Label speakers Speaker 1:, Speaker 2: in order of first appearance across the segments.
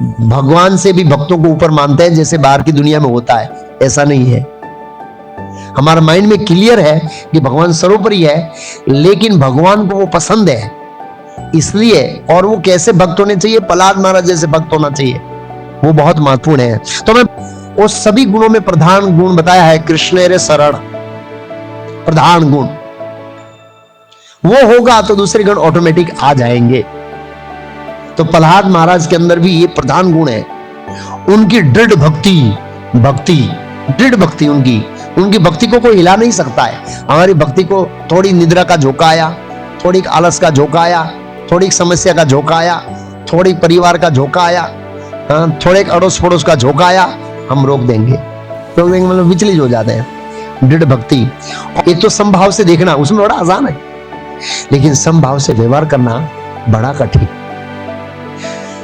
Speaker 1: भगवान से भी भक्तों को ऊपर मानते हैं जैसे बाहर की दुनिया में होता है, ऐसा नहीं है। हमारा माइंड में क्लियर है कि भगवान सर्वोपरि है, लेकिन भगवान को वो पसंद है इसलिए, और वो कैसे भक्त होने चाहिए, प्रहलाद महाराज जैसे भक्त होना चाहिए, वो बहुत महत्वपूर्ण है। तो मैं वो सभी गुणों में प्रधान गुण बताया है कृष्ण रे शरण, प्रधान गुण वो होगा तो दूसरे गुण ऑटोमेटिक आ जाएंगे। तो प्रहलाद महाराज के अंदर भी ये प्रधान गुण है, उनकी दृढ़ भक्ति, दृढ़ भक्ति उनकी भक्ति को कोई हिला नहीं सकता है। हमारी भक्ति को थोड़ी निद्रा का झोंका आया, थोड़ी आलस का झोंका आया, थोड़ी समस्या का झोंका आया, थोड़ी परिवार का झोंका आया, थोड़े अड़ोस पड़ोस का झोंका आया, हम रोक देंगे मतलब विचलित हो जाते हैं। दृढ़ भक्ति, एक तो समभाव से देखना उसमें बड़ा आसान है, लेकिन समभाव से व्यवहार करना बड़ा कठिन।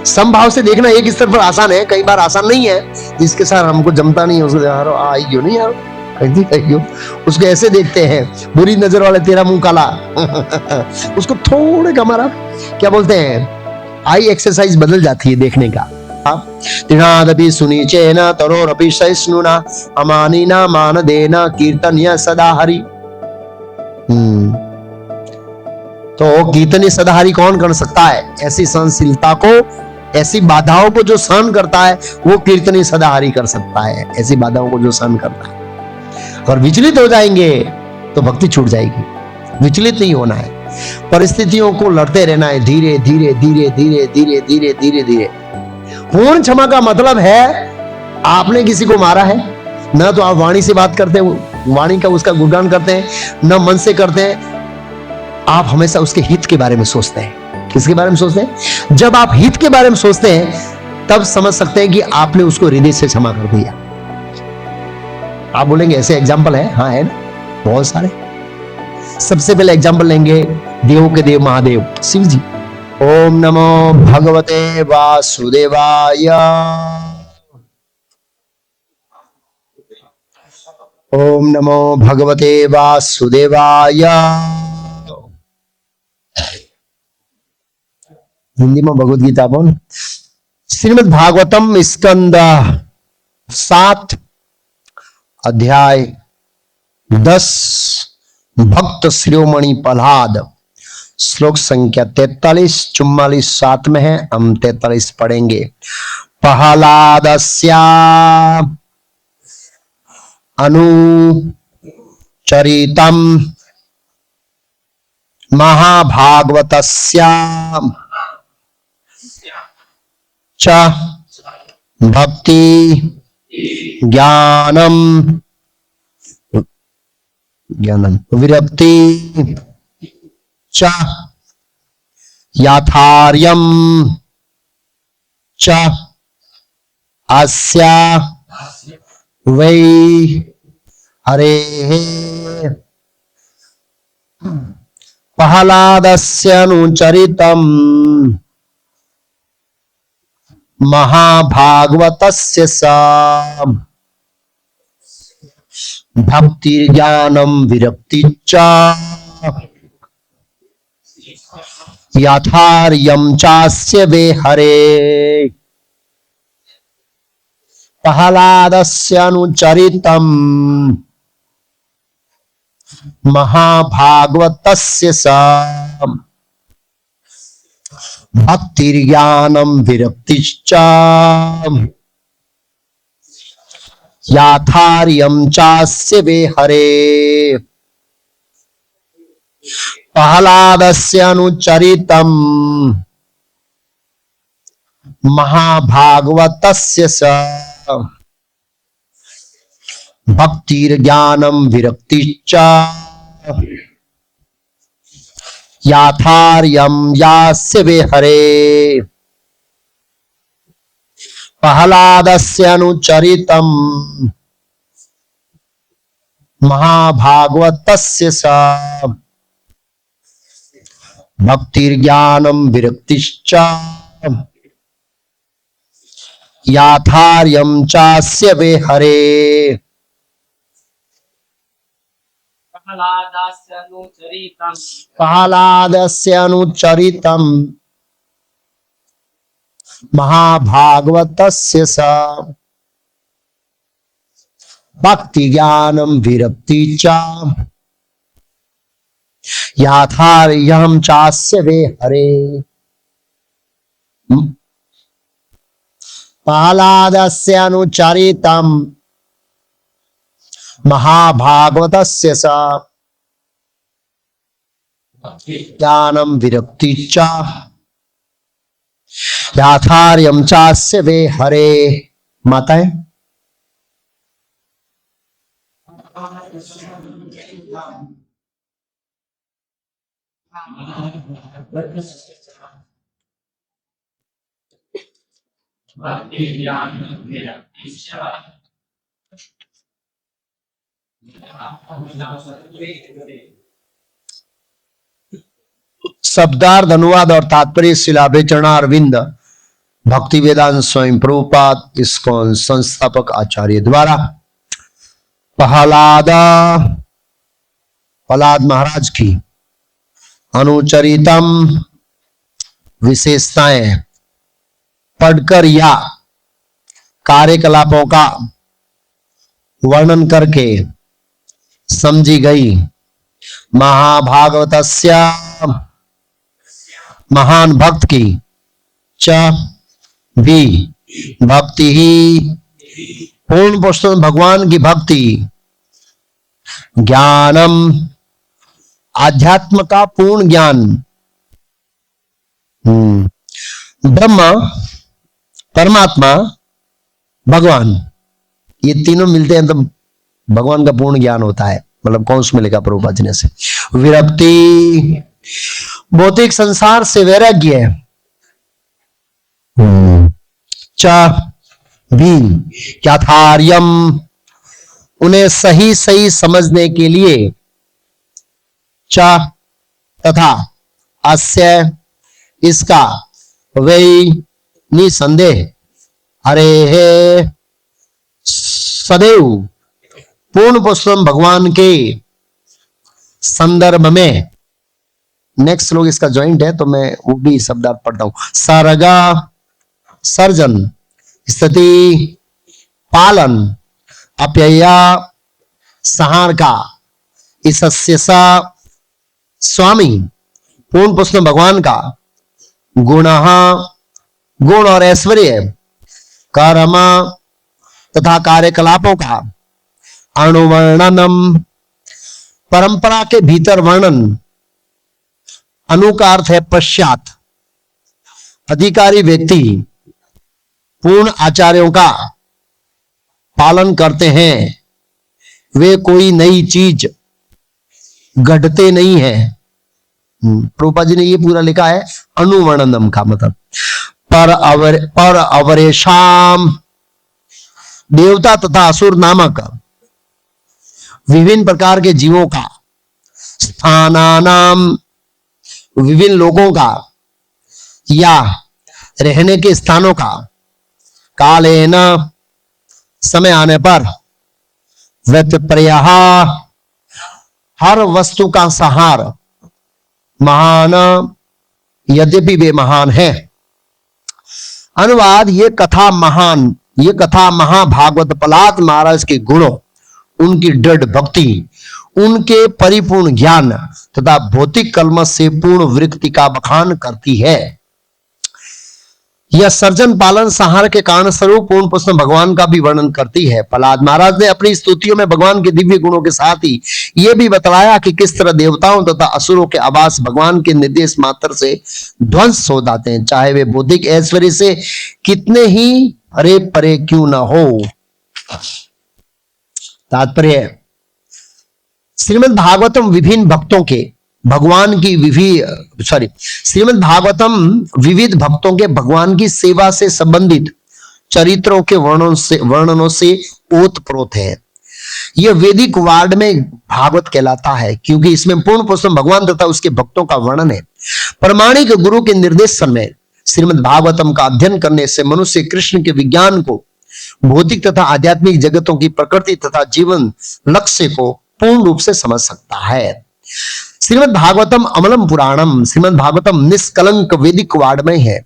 Speaker 1: समभाव से देखना एक स्तर पर आसान है, कई बार आसान नहीं है। जिसके साथ हमको जमता नहीं है उसको यार आई क्यों नहीं यार क्यों, उसको ऐसे देखते हैं, बुरी नजर वाले तेरा मुंह काला उसको थोड़े हमारा क्या बोलते हैं, आई एक्सरसाइज बदल जाती है देखने का। तिनादपि सुनीचेना तरोरपि सहिष्णुना अमानिना मानदेना कीर्तन्य सदा हरि। तो कीर्तनी सदाहरी कौन कर सकता है? ऐसी सहनशीलता को, ऐसी बाधाओं को जो सहन करता है वो कीर्तनी सदाहरी कर सकता है। ऐसी बाधाओं को जो सहन करता है, और विचलित हो जाएंगे तो भक्ति छूट जाएगी। विचलित नहीं होना है, परिस्थितियों को लड़ते रहना है, धीरे धीरे धीरे धीरे धीरे धीरे धीरे धीरे। पूर्ण क्षमा का मतलब है आपने किसी को मारा है ना, तो आप वाणी से बात करते हैं, वाणी का उसका गुणगान करते हैं, न मन से करते हैं, आप हमेशा उसके हित के बारे में सोचते हैं। किसके बारे में सोचते हैं? जब आप हित के बारे में सोचते हैं तब समझ सकते हैं कि आपने उसको हृदय से क्षमा कर दिया। आप बोलेंगे ऐसे एग्जाम्पल है? हाँ है ना, बहुत सारे। सबसे पहले एग्जाम्पल लेंगे देवों के देव महादेव शिव जी। ओम नमो भगवते वासुदेवाय, ओम नमो भगवते वासुदेवाय। हिंदी में भगवद गीता बोल। श्रीमद् भागवतम स्कंद 7 अध्याय 10 भक्त शिरोमणि प्रहलाद, श्लोक संख्या 43, 44 साथ में है, हम 43 पढ़ेंगे। प्रहलादस्या अनुचरितम महाभागवतस्या च भक्ति ज्ञानम विरक्ति च याथार्यम च अस्या वै हरे प्रहलादस्य अनुचरितम महाभागवतस्य सा भक्ति ज्ञानम विरक्ति च याथार्यम चास्य वे हरे। प्रहलादस्य अनुचरितम महाभागवतस्य सा भक्तिर्ज्ञानम विरक्तिश्च याथार्यम चास्य वे हरे। प्रहलादस्य अनुचरितम महाभागवतस्य सा भक्तिर्ज्ञानम विरक्तिश्च याथार्यम यास्य वे हरे। प्रहलादस्य अनुचरितम महाभागवतस्य सा भक्तिर्ज्ञानम विरक्तिश्च याथार्यम चास्य वे हरे। प्रहलादस्य अनुचरितम महाभागवतस्य स भक्ति ज्ञानम विरक्ति च याथार्यं चास्य वे हरे। प्रह्लादस्य अनुचरितं महाभागवतस्य स ज्ञानम विरक्ति च याथार्यं चास्य वे हरे। माताएं शब्दार्थ अनुवाद और तात्पर्य शिला चरणारविंद भक्ति वेदांत स्वयं प्रभुपाद इस्कॉन संस्थापक आचार्य द्वारा प्रहलाद महाराज की अनुचरितम विशेषताएं पढ़कर या कार्यकलापों का वर्णन करके समझी गई महाभागवतस्य महान भक्त की च भी भक्ति ही पूर्ण पुरुषोत्तम भगवान की भक्ति ज्ञानम आध्यात्म का पूर्ण ज्ञान ब्रह्म परमात्मा भगवान ये तीनों मिलते हैं तो भगवान का पूर्ण ज्ञान होता है। मतलब कौन उसमें लिखा प्रभुपाद जी ने से विरक्ति भौतिक संसार से वैराग्य च भी यथार्यम उन्हें सही सही समझने के लिए च तथा अस्य इसका वही निसंदेह हरे हे सदैव पूर्ण पुरुषोत्तम भगवान के संदर्भ में। नेक्स्ट श्लोक इसका जॉइंट है तो मैं वो भी शब्दार्थ पढ़ता हूं। सर्गा सर्जन स्थिति पालन अप्यया संहार का इसस्य सा स्वामी पूर्ण पुरुषोत्तम भगवान का गुण और ऐश्वर्य कर्म तथा कार्यकलापों का अनुवर्णनम परंपरा के भीतर वर्णन अनु का अर्थ है पश्चात अधिकारी व्यक्ति पूर्ण आचार्यों का पालन करते हैं। वे कोई नई चीज गढ़ते नहीं है। प्रभुपाद जी ने ये पूरा लिखा है अनुवर्णनम का मतलब पर अवरेशाम देवता तथा असुर नामक विभिन्न प्रकार के जीवों का स्थानानाम विभिन्न लोगों का या रहने के स्थानों का कालेन समय आने पर व्यतिप्रय हर वस्तु का संहार महान यद्यपि वे महान है। अनुवाद ये कथा महाभागवत प्रहलाद महाराज के गुणों उनकी दृढ़ भक्ति उनके परिपूर्ण ज्ञान तथा भौतिक कलमश से पूर्ण वृत्ति का बखान करती है। यह सर्जन पालन संहार के कारण स्वरूप पूर्ण पुरुषोत्तम भगवान का भी वर्णन करती है। प्रहलाद महाराज ने अपनी स्तुतियों में भगवान के दिव्य गुणों के साथ ही यह भी बतलाया कि किस तरह देवताओं तथा असुरों के आवास भगवान के निर्देश मात्र से ध्वंस हो जाते हैं, चाहे वे भौतिक ऐश्वर्य से कितने ही हरे परे क्यों न हो। तात्पर्य श्रीमद् भागवतम विभिन्न भक्तों के भगवान की श्रीमद् भागवतम विविध भक्तों के भगवान की सेवा से संबंधित चरित्रों के वर्णनों से ओतप्रोत है। यह वैदिक वार्ड में भागवत कहलाता है क्योंकि इसमें पूर्ण पुरुषोत्तम भगवान तथा उसके भक्तों का वर्णन है। प्रमाणिक गुरु के निर्देशन में श्रीमद् भागवतम का अध्ययन करने से मनुष्य कृष्ण के विज्ञान को, भौतिक तथा आध्यात्मिक जगतों की प्रकृति तथा जीवन लक्ष्य को पूर्ण रूप से समझ सकता है। श्रीमद् भागवतम अमलम पुराणम श्रीमद् भागवतम निष्कलंक वैदिक वाड्मय है।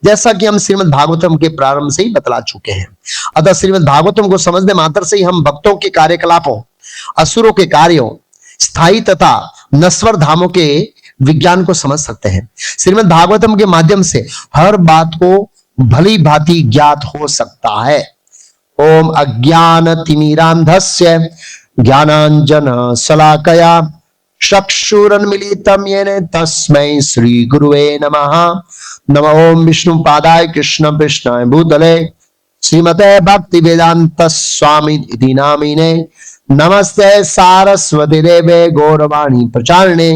Speaker 1: जैसा कि हम श्रीमद् भागवतम के प्रारंभ से ही बतला चुके हैं। अतः श्रीमद् भागवतम को समझने मात्र से ही हम भक्तों के कार्यकलापों, असुरों के कार्यों, स्थायी तथा नश्वर धामों के विज्ञान को समझ सकते हैं। श्रीमद् भागवतम के माध्यम से हर बात को भली भांति ज्ञात हो सकता है। ओम अज्ञान तिमिरांधस्य ज्ञानांजन शलाकया चक्षुरुन्मीलितं येन तस्मै श्री गुरुवे नमः। नमो ओम विष्णु पादाय कृष्ण कृष्णाय भूतले श्रीमते भक्ति वेदांत स्वामी इति नामिने। नमस्ते सारस्वती देवे गौरवाणी प्रचारिणे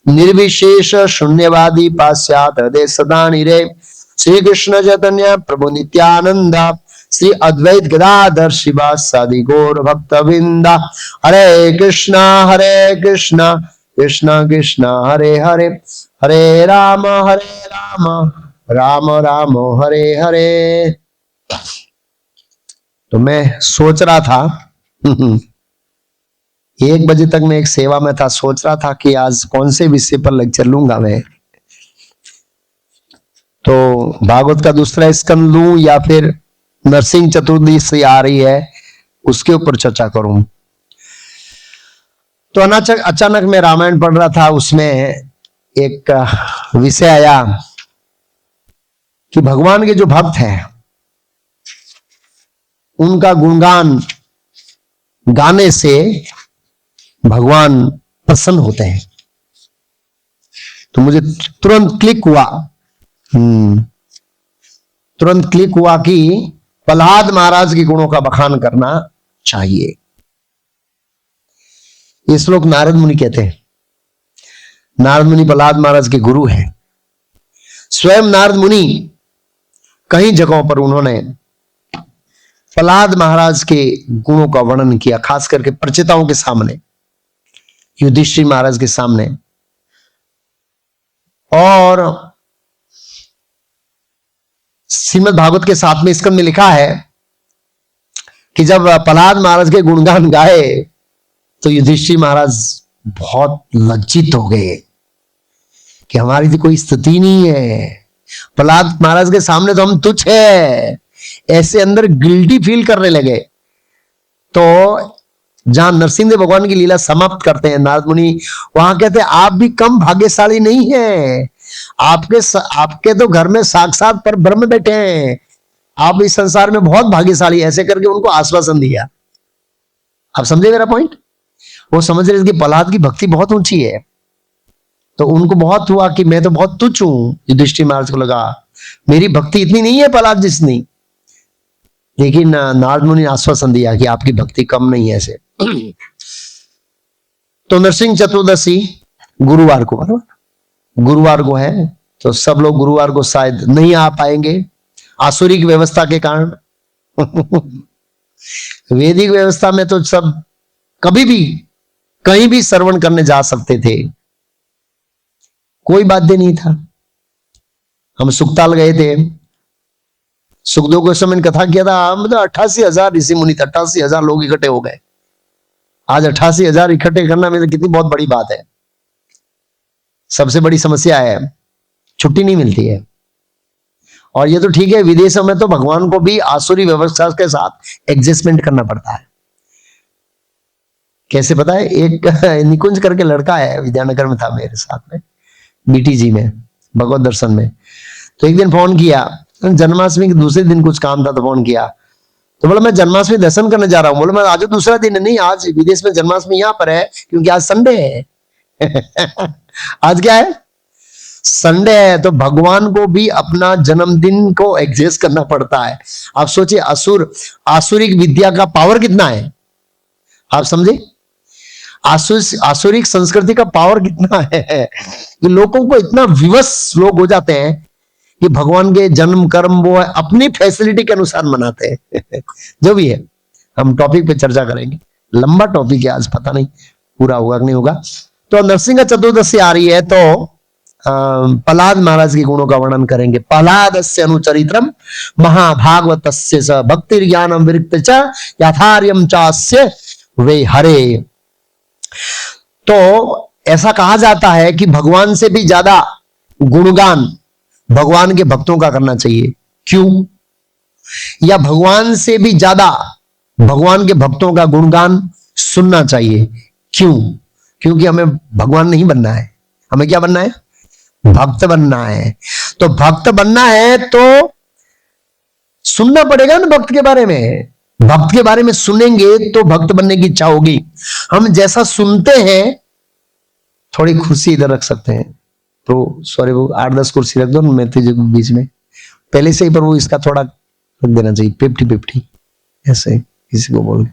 Speaker 1: निर्विशेष शून्यवादी पाश्चात्य देशदानिरे। श्री कृष्ण चैतन्य प्रभु नित्यानंद श्री अद्वैत गदाधर शिवासादि गौर भक्तवृंद। हरे कृष्णा कृष्ण कृष्ण हरे हरे, हरे राम राम राम हरे हरे। तो मैं सोच रहा था 1 बजे तक मैं एक सेवा में था, सोच रहा था कि आज कौन से विषय पर लेक्चर लूंगा मैं। तो भागवत का दूसरा स्कंद लूं या फिर नरसिंह चतुर्दशी आ रही है उसके ऊपर चर्चा करूं। तो अचानक मैं रामायण पढ़ रहा था, उसमें एक विषय आया कि भगवान के जो भक्त हैं उनका गुणगान गाने से भगवान प्रसन्न होते हैं। तो मुझे तुरंत क्लिक हुआ कि प्रहलाद महाराज के गुणों का बखान करना चाहिए। ये श्लोक नारद मुनि कहते हैं। नारद मुनि प्रहलाद महाराज के गुरु हैं। स्वयं नारद मुनि कई जगहों पर उन्होंने प्रहलाद महाराज के गुणों का वर्णन किया, खास करके प्रचेताओं के सामने, युधिष्ठिर महाराज के सामने। और श्रीमद् भागवत के 7वें स्कंद में लिखा है कि जब प्रहलाद महाराज के गुणगान गाए तो युधिष्ठिर महाराज बहुत लज्जित हो गए कि हमारी तो कोई स्थिति नहीं है, प्रहलाद महाराज के सामने तो हम तुच्छ है, ऐसे अंदर गिल्टी फील करने लगे। तो जहां नरसिंह भगवान की लीला समाप्त करते हैं नारद मुनि, वहां कहते हैं आप भी कम भाग्यशाली नहीं है, आपके तो घर में साक्षात पर ब्रह्म बैठे हैं, आप इस संसार में बहुत भाग्यशाली, ऐसे करके उनको आश्वासन दिया। आप समझे मेरा पॉइंट? वो समझ रहे कि प्रहलाद की भक्ति बहुत ऊंची है, तो उनको बहुत हुआ कि मैं तो बहुत तुच्छ हूं। युधिष्ठिर महाराज को लगा मेरी भक्ति इतनी नहीं है प्रहलाद जितनी, लेकिन नारद मुनि ने आश्वासन दिया कि आपकी भक्ति कम नहीं है ऐसे। तो नरसिंह चतुर्दशी गुरुवार को है, तो सब लोग गुरुवार को शायद नहीं आ पाएंगे आसुरिक व्यवस्था के कारण। वैदिक व्यवस्था में तो सब कभी भी कहीं भी श्रवण करने जा सकते थे, कोई बाध्य नहीं था। हम सुखताल गए थे, सुखदेव गोस्वामी ने कथा किया था, मतलब 88,000 ऋषि मुनि, 88,000 लोग इकट्ठे हो गए। आज 88,000 इकट्ठे करना में कितनी बहुत बड़ी बात है। सबसे बड़ी समस्या है छुट्टी नहीं मिलती है। और ये तो ठीक है, विदेशों में तो भगवान को भी आसुरी व्यवस्था के साथ एडजस्टमेंट करना पड़ता है। कैसे पता है? एक निकुंज करके लड़का है, विद्यानगर में था मेरे साथ में, BTG में भगवत दर्शन में। तो एक दिन फोन किया, जन्माष्टमी के दूसरे दिन कुछ काम था तो फोन किया, तो बोला मैं जन्माष्टमी दर्शन करने जा रहा हूँ। बोला मैं आज दूसरा दिन है। नहीं, आज विदेश में जन्माष्टमी यहाँ पर है क्योंकि आज संडे है। आज क्या है? संडे है। तो भगवान को भी अपना जन्मदिन को एडजस्ट करना पड़ता है। आप सोचिए आसुरिक विद्या का पावर कितना है, आप समझे? आसुरिक संस्कृति का पावर कितना है कि लोगों को इतना विवश लोग हो जाते हैं कि भगवान के जन्म कर्म वो अपनी फैसिलिटी के अनुसार मनाते हैं। जो भी है, हम टॉपिक पे चर्चा करेंगे, लंबा टॉपिक है आज, पता नहीं पूरा होगा कि नहीं होगा। तो नरसिंह चतुर्दशी आ रही है, तो प्रहलाद महाराज के गुणों का वर्णन करेंगे। प्रहलादस्य अनुचरित्रम महाभागवतस्य स भक्ति ज्ञानम विरक्त च यथार्यम चास्य वे हरे। तो ऐसा कहा जाता है कि भगवान से भी ज्यादा गुणगान भगवान के भक्तों का करना चाहिए। क्यों? या भगवान से भी ज्यादा भगवान के भक्तों का गुणगान सुनना चाहिए। क्यों? क्योंकि हमें भगवान नहीं बनना है, हमें क्या बनना है? भक्त बनना है। तो भक्त बनना है तो सुनना पड़ेगा ना भक्त के बारे में। भक्त के बारे में सुनेंगे तो भक्त बनने की इच्छा होगी। हम जैसा सुनते हैं, थोड़ी कुर्सी इधर रख सकते हैं तो सॉरी वो 8-10 कुर्सी रख दो मैं तुझे बीच में पहले से ही, पर वो इसका थोड़ा रख देना चाहिए 50-50 ऐसे किसी को बोल।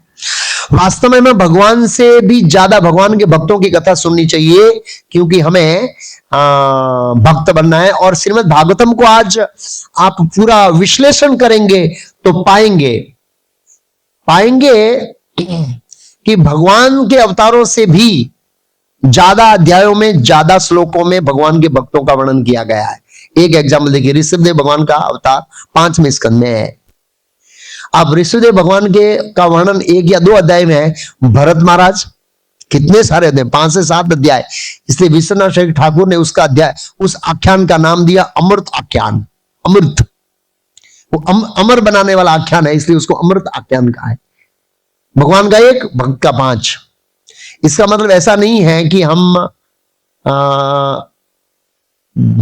Speaker 1: वास्तव में भगवान से भी ज्यादा भगवान के भक्तों की कथा सुननी चाहिए, क्योंकि हमें भक्त बनना है। और श्रीमद् भागवतम को आज आप पूरा विश्लेषण करेंगे तो पाएंगे कि भगवान के अवतारों से भी ज्यादा अध्यायों में, ज्यादा श्लोकों में भगवान के भक्तों का वर्णन किया गया है। एक एग्जाम्पल देखिए, ऋषभदेव भगवान का अवतार 5वें स्कंद में है। अब ऋषभदेव भगवान के का वर्णन 1 या 2 अध्याय में है। भरत महाराज कितने सारे अध्याय, 5 से 7 अध्याय, इसलिए विश्वनाथ शरीफ ठाकुर ने उसका अध्याय, उस आख्यान का नाम दिया अमृत आख्यान। अमृत वो अमर बनाने वाला आख्यान है, इसलिए उसको अमृत आख्यान कहा है। भगवान का 1, भक्त का 5। इसका मतलब ऐसा नहीं है कि हम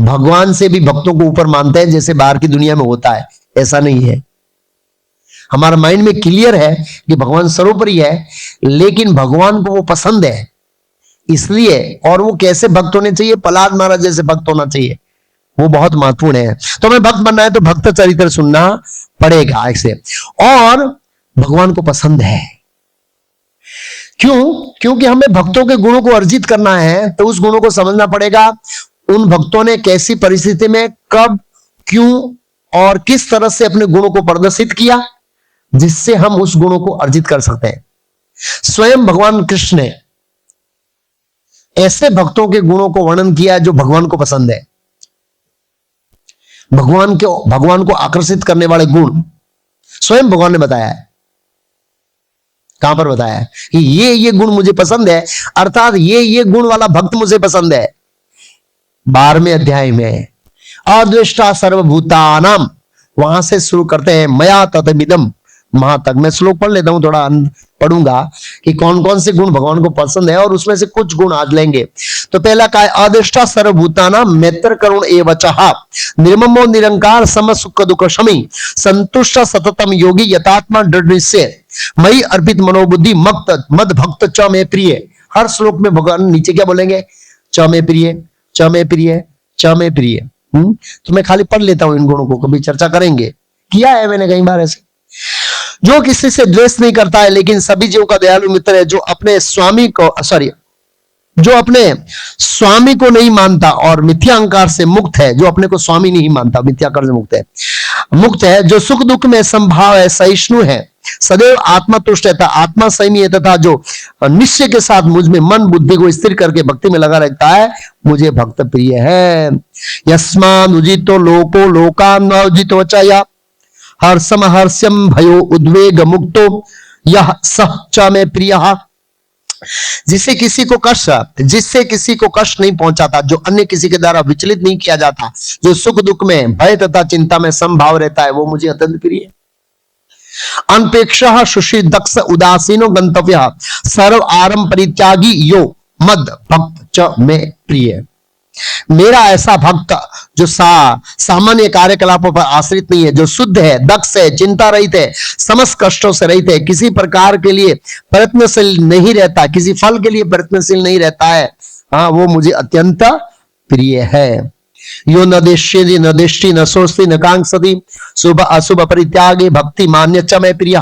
Speaker 1: भगवान से भी भक्तों को ऊपर मानते हैं जैसे बाहर की दुनिया में होता है, ऐसा नहीं है। हमारा माइंड में क्लियर है कि भगवान सर्वोपरि है, लेकिन भगवान को वो पसंद है इसलिए। और वो कैसे भक्त होने चाहिए? प्रहलाद महाराज जैसे भक्त होना चाहिए, वो बहुत महत्वपूर्ण है। तो हमें भक्त बनना है तो भक्त चरित्र सुनना पड़ेगा ऐसे। और भगवान को पसंद है। क्यों? क्योंकि हमें भक्तों के गुणों को अर्जित करना है, तो उस गुणों को समझना पड़ेगा। उन भक्तों ने कैसी परिस्थिति में, कब, क्यों और किस तरह से अपने गुणों को प्रदर्शित किया, जिससे हम उस गुणों को अर्जित कर सकते हैं। स्वयं भगवान कृष्ण ने ऐसे भक्तों के गुणों को वर्णन किया है जो भगवान को पसंद है। भगवान को आकर्षित करने वाले गुण स्वयं भगवान ने बताया है। कहां पर बताया है कि ये गुण मुझे पसंद है, अर्थात ये गुण वाला भक्त मुझे पसंद है। 12वें अध्याय में अद्वेष्टा सर्वभूतानाम, वहां से शुरू करते हैं मया ततमिदम महा तक। मैं श्लोक पढ़ लेता हूं, थोड़ा पढ़ूंगा कि कौन कौन से गुण भगवान को पसंद है, और उसमें से कुछ गुण आज लेंगे। तो पहला का है अद्वेष्टा सर्वभूतानाम मैत्र करुण एवचः निर्ममो निरंकार सम सुख दुख शमी संतुष्ट सततम योगी यथात्मा दृढ़ निश्चय मई अर्पित मनोबुद्धि मक्त मद भक्त च में प्रिय। हर श्लोक में भगवान नीचे क्या बोलेंगे? च में प्रिय, च में प्रिय, च में प्रिय। तो मैं खाली पढ़ लेता हूं इन गुणों को, कभी चर्चा करेंगे, किया है मैंने कई बार ऐसे। जो किसी से द्वेष नहीं करता है, लेकिन सभी जीवों का दयालु मित्र है, जो अपने स्वामी को नहीं मानता और मिथ्या अहंकार से मुक्त है। जो अपने को स्वामी नहीं मानता, मिथ्या अहंकार से मुक्त है, जो सुख दुख में संभाव है, सहिष्णु है, सदैव आत्मा तुष्ट रहता, आत्मा संयमी है, तथा जो निश्चय के साथ मुझ में मन बुद्धि को स्थिर करके भक्ति में लगा रहता है, मुझे भक्त प्रिय है। यस्माद् उजितो लोको लोकान् न उजितो च या हर्षम हर्ष्यम भयो उद्वेग मुक्तो यह सह च में प्रियः। जिससे किसी को कष्ट नहीं पहुंचाता, जो अन्य किसी के द्वारा विचलित नहीं किया जाता, जो सुख दुख में, भय तथा चिंता में समभाव रहता है, वो मुझे अत्यंत प्रिय है। अनपेक्षः शुषि दक्ष उदासीनो गंतव्य सर्व आरंभ परित्यागी यो मद भक्त च में प्रिय। मेरा ऐसा भक्त जो सामान्य कार्यकलापों पर आश्रित नहीं है, जो शुद्ध है, दक्ष है, चिंता रहित है, समस्त कष्टों से रहित है, किसी प्रकार के लिए प्रयत्नशील नहीं रहता, किसी फल के लिए प्रयत्नशील नहीं रहता है, हाँ, वो मुझे अत्यंत प्रिय है। यो न देष्यति न देष्टि न सोचति न कांक्षति शुभ अशुभ परित्यागी भक्ति मान्य च में प्रिय।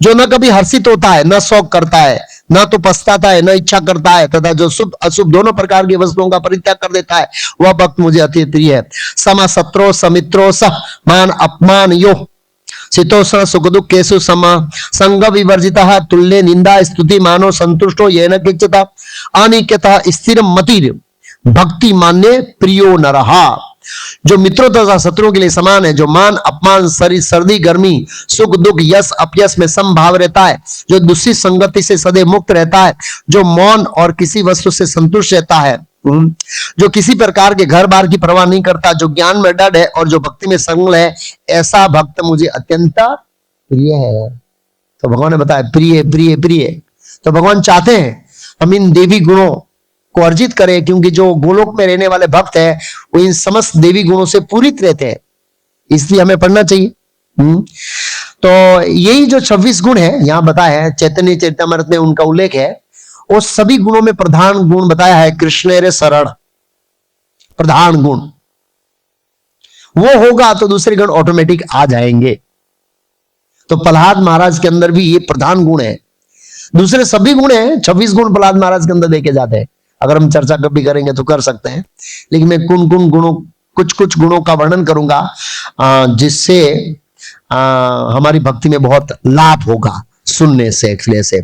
Speaker 1: जो न कभी हर्षित होता है, न शौक करता है, न तो पछताता है, न इच्छा करता है, तथा जो शुभ अशुभ दोनों प्रकार की वस्तुओं का परित्याग कर देता है, वह भक्त मुझे अति प्रिय है। सम शत्रो समित्रो सह मान अपमान यो शीतोष्ण सुख दुख केसु सम संग विवर्जितः तुल्य निंदा स्तुति मानो संतुष्टो येन किंचित अनिकेतः स्थिर मतिर भक्ति मान्य प्रियो नरहा। जो मित्रों तथा शत्रुओं के लिए समान है, जो मान अपमान सर्दी गर्मी सुख दुख यश अपयश में समभाव रहता है, जो दूसरी संगति से सदैव मुक्त रहता है, जो मौन और किसी वस्तु से संतुष्ट रहता है, जो किसी प्रकार के घर बार की परवाह नहीं करता, जो ज्ञान में अडट है और जो भक्ति में संग है, ऐसा भक्त मुझे अत्यंत प्रिय है। तो भगवान ने बताया प्रिय प्रिय प्रिय। तो भगवान चाहते हैं हम इन देवी गुणों को अर्जित करें, क्योंकि जो गोलोक में रहने वाले भक्त हैं वो इन समस्त देवी गुणों से पूरित रहते हैं, इसलिए हमें पढ़ना चाहिए। तो यही जो 26 गुण है यहां बताया है, चैतन्य चरितमृत में उनका उल्लेख है। वो सभी गुणों में प्रधान गुण बताया है कृष्ण रे शरण, प्रधान गुण वो होगा तो दूसरे गुण ऑटोमेटिक आ जाएंगे। तो प्रहलाद महाराज के अंदर भी ये प्रधान गुण है। दूसरे सभी गुण हैं, 26 गुण प्रहलाद महाराज के अंदर देखे जाते हैं। अगर हम चर्चा कभी करेंगे तो कर सकते हैं, लेकिन मैं कुछ गुणों कुछ गुणों का वर्णन करूंगा जिससे हमारी भक्ति में बहुत लाभ होगा सुनने से, एक्चुअली से।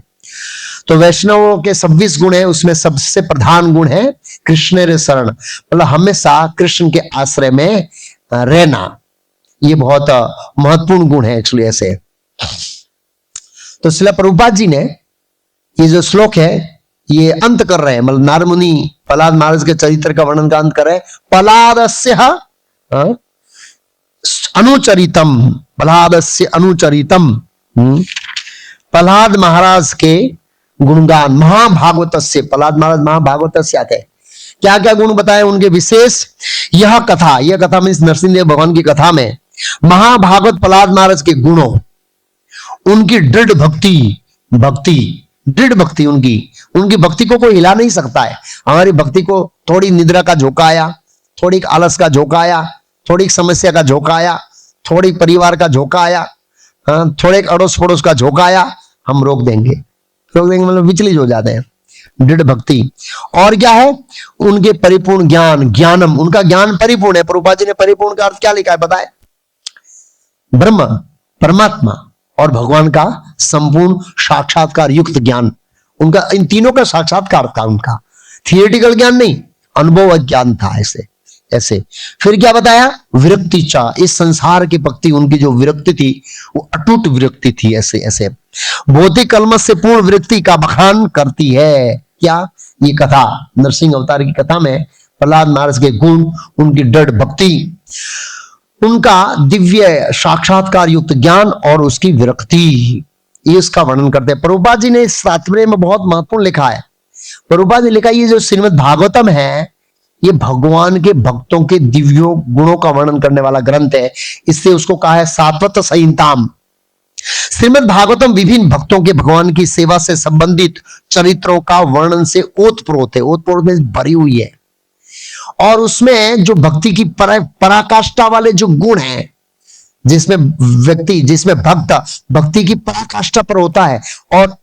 Speaker 1: तो वैष्णवों के 26 गुण है, उसमें सबसे प्रधान गुण है कृष्ण रे शरण, मतलब हमेशा कृष्ण के आश्रय में रहना। ये बहुत महत्वपूर्ण गुण है एक्चुअली ऐसे। तो श्रील प्रभुपाद जी ने ये जो श्लोक है ये अंत कर रहे हैं, मतलब नारद मुनि प्रहलाद महाराज के चरित्र का वर्णन का अंत कर रहे हैं। प्रहलादस्य अनुचरितम, प्रहलादस्य अनुचरितम, प्रहलाद महाराज के गुणगान, महाभागवतस्य, प्रहलाद महाराज महाभागवतस्य आते हैं। क्या क्या गुण बताए उनके विशेष। यह कथा मीन्स नरसिंहदेव भगवान की कथा में महाभागवत प्रहलाद महाराज के गुणों, उनकी दृढ़ भक्ति उनकी भक्ति को कोई हिला नहीं सकता है। हमारी भक्ति को थोड़ी निद्रा का झोंका आया, थोड़ी आलस का झोंका आया, थोड़ी समस्या का झोंका आया, थोड़ी परिवार का झोंका आया, थोड़े अड़ोस पड़ोस का झोंका आया, हम रोक देंगे मतलब विचलित हो जाते हैं। दृढ़ भक्ति और क्या है, उनके परिपूर्ण ज्ञानम, उनका ज्ञान परिपूर्ण है। प्रभुपाद जी ने परिपूर्ण का अर्थ क्या लिखा है बताए, ब्रह्म, परमात्मा और भगवान का संपूर्ण साक्षात्कार युक्त ज्ञान, उनका इन तीनों का साक्षात्कार था। उनका थियोरेटिकल ज्ञान नहीं, अनुभव ज्ञान था। ऐसे फिर क्या बताया, विरक्ति चा, इस संसार के प्रति उनकी जो विरक्ति थी वो अटूट विरक्ति थी। ऐसे भौतिक कलमश से पूर्ण विरक्ति का बखान करती है। क्या ये कथा नरसिंह अवतार की कथा में प्रहलाद महाराज के गुण, उनकी दृढ़ भक्ति, उनका दिव्य साक्षात्कार युक्त ज्ञान और उसकी विरक्ति, ये इसका वर्णन करते हैं। प्रभुपाद जी ने इस तात्पर्य में बहुत महत्वपूर्ण लिखा है। प्रभुपाद जी ने लिखा ये जो श्रीमद् भागवतम है ये भगवान के भक्तों के दिव्य गुणों का वर्णन करने वाला ग्रंथ है, इससे उसको कहा है सात्वत संहिताम। श्रीमद् भागवतम विभिन्न भक्तों के भगवान की सेवा से संबंधित चरित्रों का वर्णन से ओतप्रोत है, ओतप्रोत में भरी हुई है। और उसमें जो भक्ति की पराकाष्ठा वाले जो गुण हैं, जिसमें भक्त भक्ति की पराकाष्ठा पर होता है और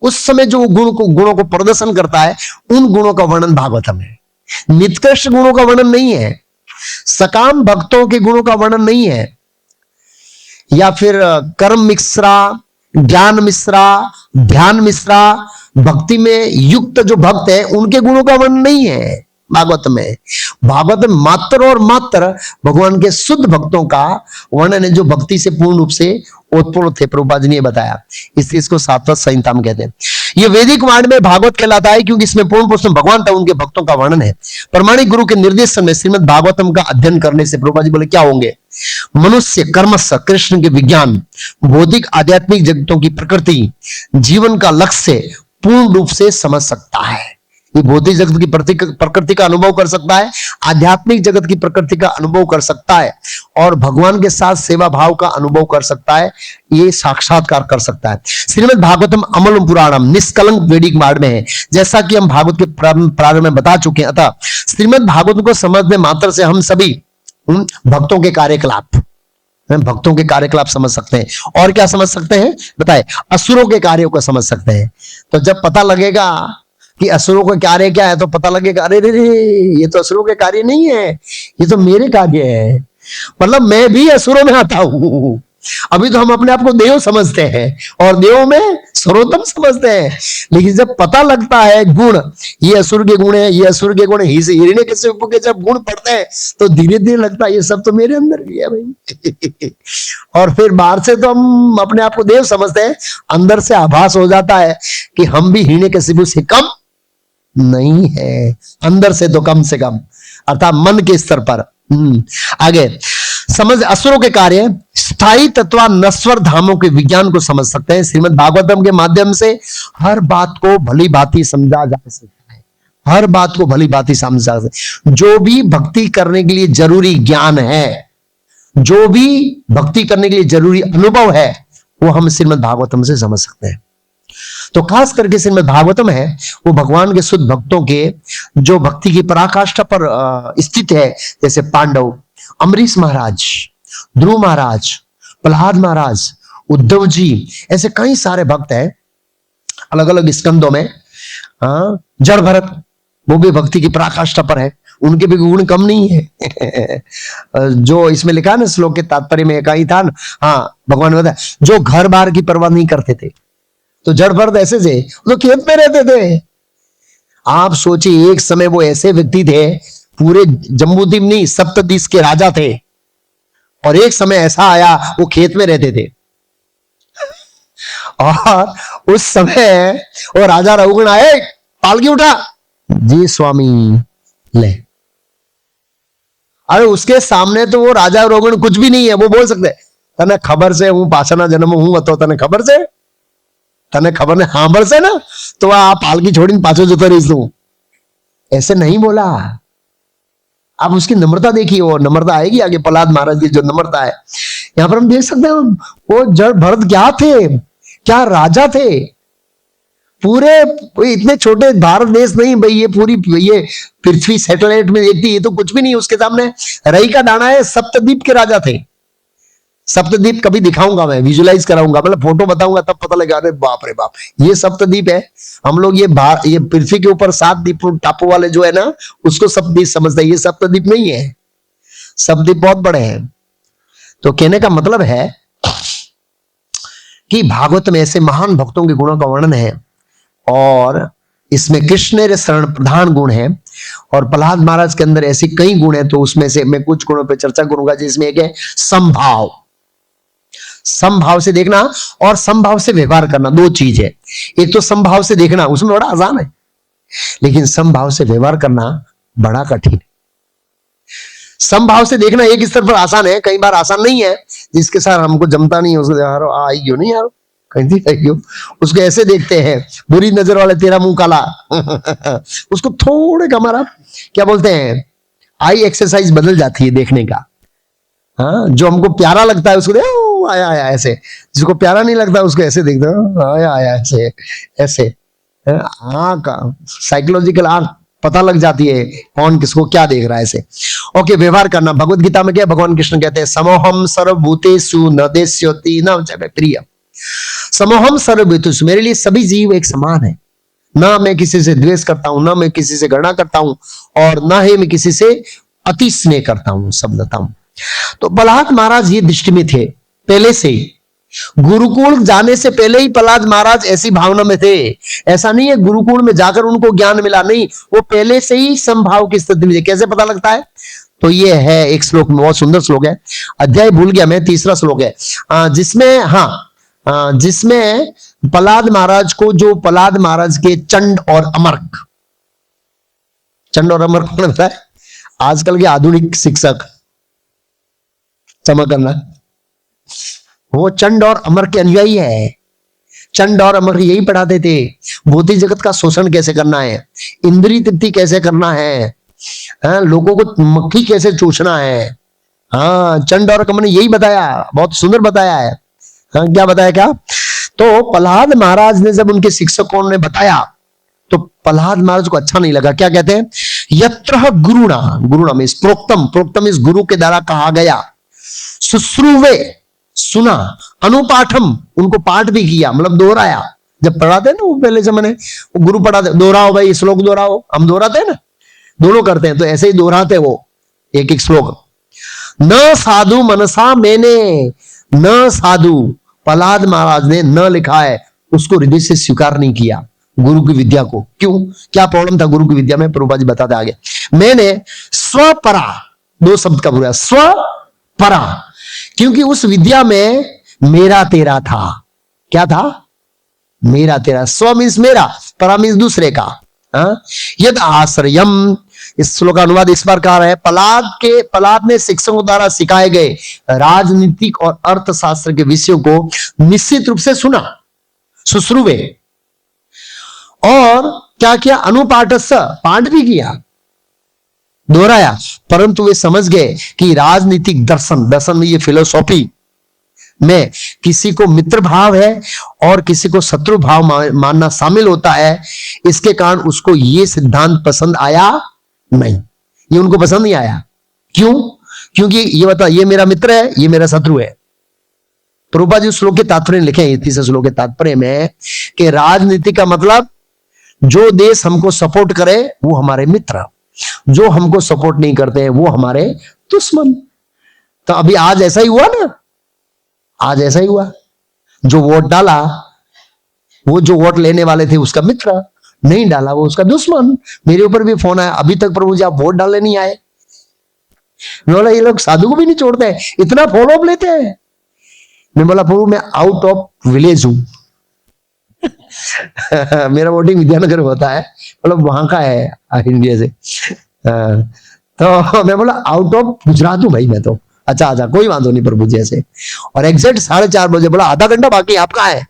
Speaker 1: उस समय जो गुणों को प्रदर्शन करता है, उन गुणों का वर्णन भागवतम है। नित्कृष्ट गुणों का वर्णन नहीं है, सकाम भक्तों के गुणों का वर्णन नहीं है, या फिर कर्म मिश्रा, ज्ञान मिश्रा, ध्यान मिश्रा, भक्ति में युक्त जो भक्त है उनके गुणों का वर्णन नहीं है भागवत में। भागवत में मात्र और मात्र भगवान के शुद्ध भक्तों का वर्णन है जो भक्ति से पूर्ण रूप से ओतप्रोत थे। प्रभुपाद जी ने बताया, इसलिए इसको सात्वत संहिता में कहते हैं। ये वैदिक वाण में भागवत कहलाता है क्योंकि इसमें पूर्ण पुरुष में भगवान था उनके भक्तों का वर्णन है। प्रमाणिक गुरु के निर्देशन में श्रीमद् भागवतम का अध्ययन करने से प्रभुपाद जी बोले क्या होंगे, मनुष्य कर्मश कृष्ण के विज्ञान, भौतिक आध्यात्मिक जगतों की प्रकृति, जीवन का लक्ष्य पूर्ण रूप से समझ सकता है। ये भौतिक जगत की प्रकृति का अनुभव कर सकता है, आध्यात्मिक जगत की प्रकृति का अनुभव कर सकता है और भगवान के साथ सेवा भाव का अनुभव कर सकता है, ये साक्षात्कार कर सकता है। श्रीमद् भागवतम अमलम पुराणम निष्कलंक वैदिक मार्ग में है, जैसा कि हम भागवत के प्रारंभ में बता चुके हैं। अतः श्रीमद् भागवत को समझने मात्र से हम सभी भक्तों के कार्यकलाप समझ सकते हैं। और क्या समझ सकते हैं बताए, असुरों के कार्यों को समझ सकते हैं। तो जब पता लगेगा कि असुरों का कार्य क्या है तो पता लगेगा अरे रे ये तो असुरों के कार्य नहीं है, ये तो मेरे कार्य है, मतलब मैं भी असुरों में आता हूं। अभी तो हम अपने आप को देव समझते हैं और देवों में सर्वोत्तम समझते हैं, लेकिन जब पता लगता है गुण, ये असुर के गुण है, ये असुर के गुण है, हिरण्यकश्यप के जब गुण पढ़ते हैं तो धीरे धीरे लगता है ये सब तो मेरे अंदर भी है भाई। और फिर बाहर से तो हम अपने आप को देव समझते हैं, अंदर से आभास हो जाता है कि हम भी हिरण्यकश्यप से कम नहीं है, अंदर से तो कम से कम, अर्थात मन के स्तर पर। आगे समझ, असुरों के कार्य, स्थायी तत्व नश्वर धामों के विज्ञान को समझ सकते हैं। श्रीमद् भागवतम के माध्यम से हर बात को भली भांति समझा जा सकता है, हर बात को भली भांति समझा जा सकता है। जो भी भक्ति करने के लिए जरूरी ज्ञान है, जो भी भक्ति करने के लिए जरूरी अनुभव है, वो हम श्रीमद् भागवतम से समझ सकते हैं। तो खास करके श्रीमद् भागवतम है वो भगवान के शुद्ध भक्तों के जो भक्ति की पराकाष्ठा पर स्थित है, जैसे पांडव, अम्बरीश महाराज, ध्रुव महाराज, प्रहलाद महाराज, उद्धव जी, ऐसे कई सारे भक्त हैं अलग अलग स्कंदों में। जड़ भरत, वो भी भक्ति की पराकाष्ठा पर है, उनके भी गुण कम नहीं है। जो इसमें लिखा है ना श्लोक के तात्पर्य में कहीं था ना, हाँ भगवान ने बताया जो घर बार की परवाह नहीं करते थे, तो जड़ भरत ऐसे थे, तो खेत में रहते थे। आप सोचिए एक समय वो ऐसे व्यक्ति थे, पूरे जम्बूद्वीप नहीं सप्तदिश के राजा थे, और एक समय ऐसा आया वो खेत में रहते थे। और उस समय वो राजा रघुगण आए, पालकी उठा, जी स्वामी ले। अरे उसके सामने तो वो राजा रघुगण कुछ भी नहीं है, वो बोल सकते तने खबर से हूं पाछना जन्म हूं, तो तने खबर से, तने खबर ने हाँ बर से ना, तो आप पालकी छोड़ी पाछो जतो रहीश तू, ऐसे नहीं बोला। आप उसकी नम्रता देखिए, वो नम्रता आएगी आगे, प्रहलाद महाराज की जो नम्रता है यहां पर हम देख सकते हैं। वो जड़ भरत क्या थे, क्या राजा थे, पूरे इतने छोटे भारत देश नहीं भाई, ये पूरी ये पृथ्वी सैटेलाइट में देखती, ये तो कुछ भी नहीं उसके सामने, रई का दाना है। सप्तद्वीप के राजा थे। सप्तद्वीप कभी दिखाऊंगा मैं, विजुलाइज कराऊंगा, मतलब फोटो बताऊंगा तब पता लगा, अरे बाप रे बाप, ये सप्तद्वीप है। हम लोग ये पृथ्वी के ऊपर 7 द्वीप टापू वाले जो है ना, उसको सप्तद्वीप समझते हैं, ये सप्तद्वीप नहीं है, सप्तद्वीप बहुत बड़े हैं। तो कहने का मतलब है कि भागवत में ऐसे महान भक्तों के गुणों का वर्णन है, और इसमें कृष्ण शरण प्रधान गुण है, और प्रहलाद महाराज के अंदर ऐसी कई गुण है। तो उसमें से मैं कुछ गुणों पर चर्चा करूंगा, जिसमें एक है समभाव, समभाव से देखना और समभाव से व्यवहार करना, दो चीज है। एक तो समभाव से देखना, उसमें बड़ा आसान है, लेकिन समभाव से व्यवहार करना बड़ा कठिन है। समभाव से देखना एक स्तर पर आसान है, कई बार आसान नहीं है। जिसके साथ हमको जमता नहीं है उसको यार आई क्यों नहीं यार, कहीं क्यों, उसको ऐसे देखते हैं, बुरी नजर वाले तेरा मुंह काला। उसको थोड़े का हमारा क्या बोलते हैं, आई एक्सरसाइज बदल जाती है देखने का। हाँ, जो हमको प्यारा लगता है उसको आया आया ऐसे, जिसको प्यारा नहीं लगता उसको ऐसे देखते आया आया ऐसे ऐसे। आंख साइकोलॉजिकल आंख पता लग जाती है कौन किसको क्या देख रहा है ऐसे। ओके, व्यवहार करना। भगवत गीता में क्या भगवान कृष्ण कहते हैं, समोहम सर्वभूतेषु न देश्यति न च प्रिय। समोहम सर्वभूतेषु, मेरे लिए सभी जीव एक समान है, ना मैं किसी से द्वेष करता हूं, ना मैं किसी से घृणा करता हूं, और ना ही मैं किसी से अति स्नेह करता हूं, समझता हूं। तो प्रहलाद महाराज ये दृष्टि में थे पहले से ही, गुरुकुल जाने से पहले ही प्रहलाद महाराज ऐसी भावना में थे। ऐसा नहीं है गुरुकुल में जाकर उनको ज्ञान मिला, नहीं, वो पहले से ही समभाव की स्थिति में थे। कैसे पता लगता है, तो ये है एक श्लोक में, बहुत सुंदर श्लोक है, अध्याय भूल गया मैं, 3रा श्लोक है, जिसमें प्रहलाद महाराज को, जो प्रहलाद महाराज के चंड और अमर्क, चंड और अमर्क कौन बताए, आजकल के आधुनिक शिक्षक, क्षमा करना, वो चंड और अमर के अनुयायी है। चंड और अमर यही पढ़ाते थे, भौतिक जगत का शोषण कैसे करना है, इंद्रिय तृप्ति कैसे करना है, लोगों को मक्खी कैसे चूसना है। हाँ, चंड और अमर ने यही बताया, बहुत सुंदर बताया है। हाँ, क्या बताया, क्या, तो प्रहलाद महाराज ने जब उनके शिक्षकों ने बताया तो प्रहलाद महाराज को अच्छा नहीं लगा। क्या कहते हैं, यत्र गुरुणा, गुरुणा में प्रोक्तम, प्रोक्तम इस गुरु के द्वारा कहा गया, शुश्रुवे सुना, अनुपाठम उनको पाठ भी किया, मतलब दोहराया। जब पढ़ाते ना वो पहले जमाने, वो गुरु पढ़ाते, दोहराओ भाई श्लोक दोहराओ, हम दोहराते हैं ना, दोनों करते हैं, तो ऐसे ही दोहराते वो एक एक श्लोक। न साधु मनसा मैंने, न साधु, प्रहलाद महाराज ने न लिखा है, उसको हृदय से स्वीकार नहीं किया गुरु की विद्या को। क्यों, क्या प्रॉब्लम था गुरु की विद्या में, प्रभुपाद जी बताते आगे। मैंने स्वपरा, 2 शब्द का पूरा स्वपरा, क्योंकि उस विद्या में मेरा तेरा था। क्या था, मेरा तेरा, स्व मीन्स मेरा, परा मीन्स दूसरे का। हाँ? यद आश्रयम, इस श्लोक का अनुवाद इस प्रकार है, प्रहलाद ने शिक्षकों द्वारा सिखाए गए राजनीतिक और अर्थशास्त्र के विषयों को निश्चित रूप से सुना, सुश्रुवे, और क्या किया, अनुपाठस्स, पाठ भी किया, दोहराया, परंतु वे समझ गए कि राजनीतिक दर्शन में, ये फिलोसॉफी में किसी को मित्र भाव है और किसी को शत्रु भाव मानना शामिल होता है। इसके कारण उसको ये सिद्धांत पसंद आया नहीं, ये उनको पसंद नहीं आया। क्यों? क्योंकि ये बता, ये मेरा मित्र है, ये मेरा शत्रु है। प्रभुपाद जी श्लोक के तात्पर्य लिखे हैं, 30 श्लोक के तात्पर्य में, कि राजनीति का मतलब जो देश हमको सपोर्ट करे वो हमारे मित्र, जो हमको सपोर्ट नहीं करते हैं वो हमारे दुश्मन। तो अभी आज ऐसा ही हुआ ना, आज ऐसा ही हुआ। जो वोट डाला, वो जो वोट लेने वाले थे उसका मित्र, नहीं डाला वो उसका दुश्मन। मेरे ऊपर भी फोन आया, अभी तक प्रभु जी आप वोट डालने नहीं आए। मैं बोला ये लोग साधु को भी नहीं छोड़ते हैं, इतना फॉलो अप लेते हैं। मैं बोला प्रभु मैं आउट ऑफ विलेज हूं मेरा वोटिंग विद्यानगर होता है, मतलब वहां का है इंडिया से। तो मैं बोला आउट ऑफ गुजरात हूं भाई मैं तो। अच्छा कोई बात नहीं प्रभु जी ऐसे। और एग्जैक्ट 4:30 बजे बोला आधा घंटा बाकी आपका है।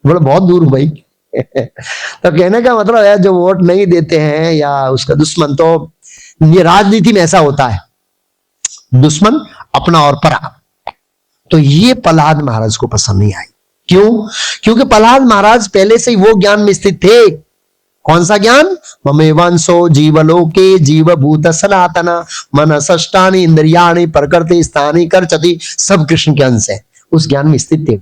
Speaker 1: बोला बहुत दूर हूं भाई तो कहने का मतलब है जो वोट नहीं देते हैं या उसका दुश्मन, तो ये राजनीति में ऐसा होता है, दुश्मन अपना और परा। तो ये प्रहलाद महाराज को पसंद नहीं आई। क्यों? क्योंकि प्रहलाद महाराज पहले से ही वो ज्ञान में स्थित थे। कौन सा ज्ञान? ममे वंशो जीवलोके जीवभूत सनातन मन षष्टानि इंद्रियाणि प्रकृति स्थानी करचति, सब कृष्ण के अंश है, उस ज्ञान में स्थित थे।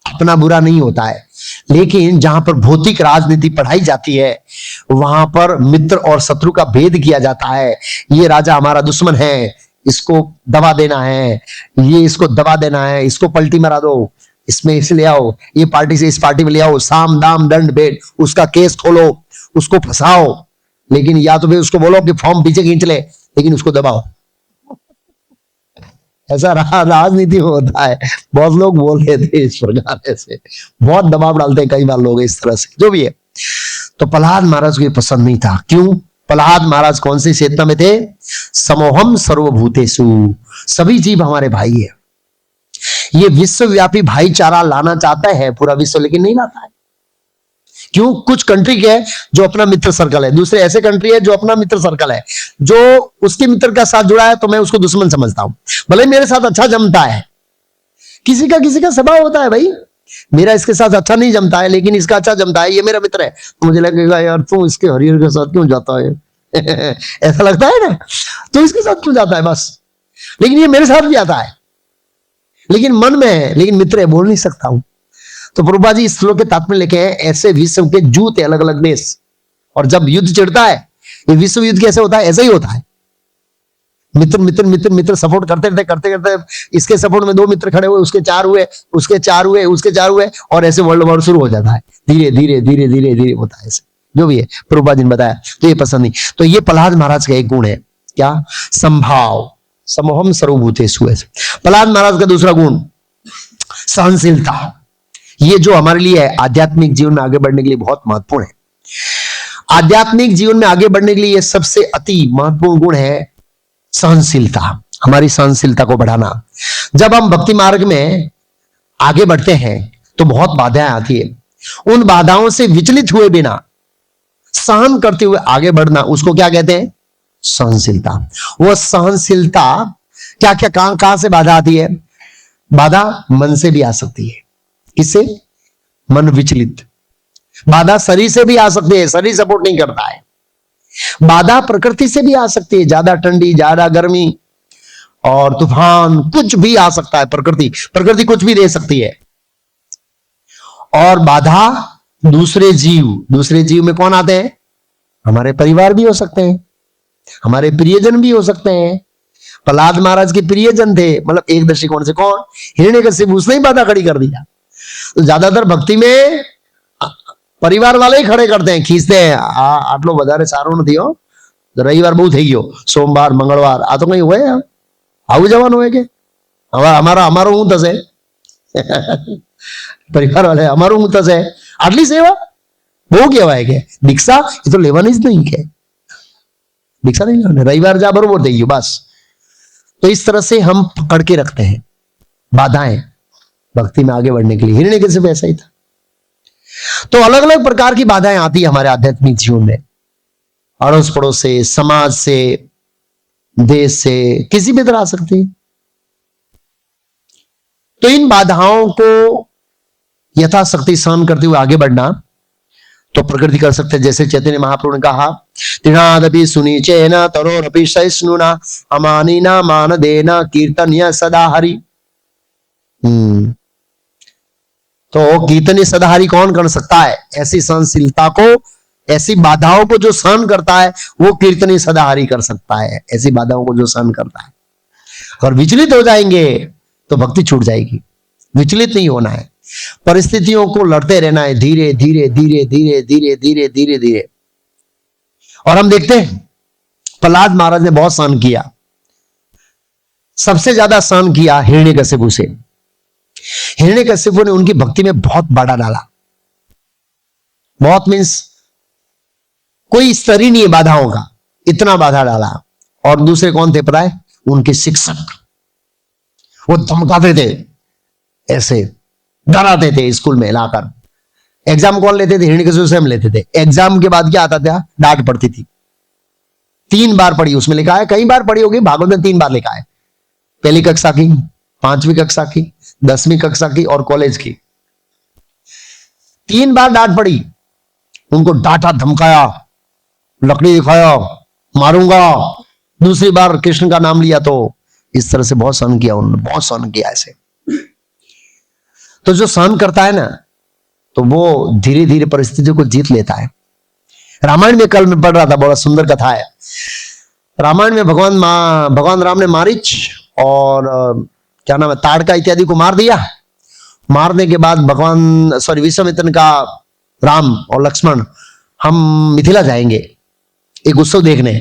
Speaker 1: अपना बुरा नहीं होता है, लेकिन जहां पर भौतिक राजनीति पढ़ाई जाती है वहां पर मित्र और शत्रु का भेद किया जाता है। ये राजा हमारा दुश्मन है, इसको दबा देना है, ये इसको दबा देना है, इसको पलटी मरा दो, इसमें इसे ले आओ, ये पार्टी से इस पार्टी में ले आओ, साम दाम दंड भेद, उसका केस खोलो, उसको फंसाओ। लेकिन या तो फिर उसको बोलो कि फॉर्म पीछे खींच ले, लेकिन उसको दबाओ। ऐसा राजनीति होता है। बहुत लोग बोल रहे थे इस प्रकार से, बहुत दबाव डालते हैं कई बार लोग इस तरह से, जो भी है। तो प्रहलाद महाराज को ये पसंद नहीं था। क्यों? प्रहलाद महाराज कौन सी चेतना में थे? समोहम सर्वभूतेषु, सभी जीव हमारे भाई है। ये विश्वव्यापी भाईचारा लाना चाहता है पूरा विश्व, लेकिन नहीं लाता है। क्यों? कुछ कंट्री के जो अपना मित्र सर्कल है, दूसरे ऐसे कंट्री है जो अपना मित्र सर्कल है, जो उसके मित्र का साथ जुड़ा है तो मैं उसको दुश्मन समझता हूं, भले मेरे साथ अच्छा जमता है। किसी का स्वभाव होता है भाई, मेरा इसके साथ अच्छा नहीं जमता है लेकिन इसका अच्छा जमता है, ये मेरा मित्र है, तो मुझे लगेगा यार तू इसके हरिहर के साथ क्यों जाता है ऐसा लगता है ना, तो इसके साथ क्यों जाता है बस, लेकिन ये मेरे साथ भी आता है, लेकिन मन में है, लेकिन मित्र है, बोल नहीं सकता हूं। तो प्रभुपाद जी इस श्लोक के तात्पर्य लिखे हैं, ऐसे विश्व के जूते अलग अलग देश, और जब युद्ध चिढ़ता है, ये विश्व युद्ध कैसे होता है? ऐसा ही होता है। मित्र मित्र मित्र मित्र सपोर्ट करते करते इसके सपोर्ट में 2 मित्र खड़े हुए, उसके 4 हुए, उसके 4 हुए, उसके 4 हुए, और ऐसे वर्ल्ड वॉर शुरू हो जाता है। धीरे धीरे धीरे धीरे धीरे होता है ऐसे, जो भी है प्रभुपाद जी ने बताया। तो ये पसंद नहीं। तो ये प्रहलाद महाराज का एक गुण है, क्या? संभाव, समोहम सर्वभूतेषु। प्रहलाद महाराज का दूसरा गुण सहनशीलता। ये जो हमारे लिए है आध्यात्मिक जीवन में आगे बढ़ने के लिए बहुत महत्वपूर्ण है। आध्यात्मिक जीवन में आगे बढ़ने के लिए ये सबसे अति महत्वपूर्ण गुण है सहनशीलता, हमारी सहनशीलता को बढ़ाना। जब हम भक्ति मार्ग में आगे बढ़ते हैं तो बहुत बाधाएं आती है, उन बाधाओं से विचलित हुए बिना सहन करते हुए आगे बढ़ना, उसको क्या कहते हैं? सहनशीलता। वो सहनशीलता क्या क्या कहां से बाधा आती है? बाधा मन से भी आ सकती है। किससे? मन विचलित। बाधा शरीर से भी आ सकती है, शरीर सपोर्ट नहीं करता है। बाधा प्रकृति से भी आ सकती है, ज्यादा ठंडी, ज्यादा गर्मी और तूफान, कुछ भी आ सकता है। प्रकृति कुछ भी दे सकती है। और बाधा दूसरे जीव में कौन आते हैं? हमारे परिवार भी हो सकते हैं, हमारे प्रियजन भी हो सकते हैं। प्रहलाद महाराज के प्रियजन थे, मतलब एक दृष्टिकोण से कौन? हिरण्यकशिपु, उसने ही बाधा खड़ी कर दिया। तो ज्यादातर भक्ति में परिवार वाले ही खड़े करते हैं, खींचते हैं। आटलो વધારે સારું નથી हो, રવિવાર બહુ થઈ ગયો, સોમવાર મંગળવાર આ તો કઈ હોય, આવું જવાનું હોય કે હવે અમારો હું થશે પરિવાર વાલે, અમારું હું થશે, આટલી સેવા वो કહેવાય કે દીક્ષા એ તો લેવાની જ નહીં કે દીક્ષા नहीं लेना, रविवार जा बरोबर देगी बस। तो इस तरह से हम पकड़ के रखते हैं बाधाएं भक्ति में आगे बढ़ने के लिए। हिरण्यकशिप ऐसा ही था। तो अलग अलग प्रकार की बाधाएं आती है हमारे आध्यात्मिक जीवन में, अड़ोस पड़ोस से, समाज से, देश से, किसी भी तरह आ सकती है। तो इन बाधाओं को यथाशक्ति सहन करते हुए आगे बढ़ना तो प्रकृति कर सकते हैं। जैसे चैतन्य महाप्रभु ने कहा, तृणादपि सुनीचेन तरोरपि सहिष्णुना अमानिना मानदेना कीर्तन्य सदा हरि। तो कीर्तन्य सदा हरि कौन कर सकता है? ऐसी सहनशीलता को, ऐसी बाधाओं को जो सहन करता है वो कीर्तन्य सदा हरि कर सकता है। ऐसी बाधाओं को जो सहन करता है। अगर विचलित हो जाएंगे तो भक्ति छूट जाएगी। विचलित नहीं होना है, परिस्थितियों को लड़ते रहना है, धीरे धीरे धीरे धीरे धीरे धीरे धीरे धीरे। और हम देखते हैं प्रहलाद महाराज ने बहुत सहन किया, सबसे ज्यादा सहन किया हिरण्यकशिपु से। हिरण्यकशिपु ने उनकी भक्ति में बहुत बाधा डाला। बहुत मीन्स कोई स्तर ही नहीं है बाधाओं का, इतना बाधा डाला। और दूसरे कौन थे पता है? उनके शिक्षक। वो धमकाते थे, ऐसे डराते थे स्कूल में लाकर। एग्जाम कौन लेते थे? हिरण्यकशिपु से हम लेते थे। एग्जाम के बाद क्या आता था? डांट पड़ती थी। 3 बार पढ़ी, उसमें लिखा है, कई बार पढ़ी होगी, भागवत में 3 बार लिखा है। पहली कक्षा की, 5वीं कक्षा की, 10वीं कक्षा की और कॉलेज की। 3 बार डांट पड़ी। उनको डांटा, धमकाया, लकड़ी दिखाया, मारूंगा। दूसरी बार कृष्ण का नाम लिया। तो इस तरह से बहुत सहन किया उन्होंने, बहुत सहन किया ऐसे। तो जो सहन करता है ना, तो वो धीरे धीरे परिस्थितियों को जीत लेता है। रामायण में कल मैं पढ़ रहा था, बड़ा सुंदर कथा है। रामायण में भगवान राम ने मारीच और क्या नाम है, ताड़का इत्यादि को मार दिया। मारने के बाद विश्वामित्र का राम और लक्ष्मण, हम मिथिला जाएंगे एक उत्सव देखने।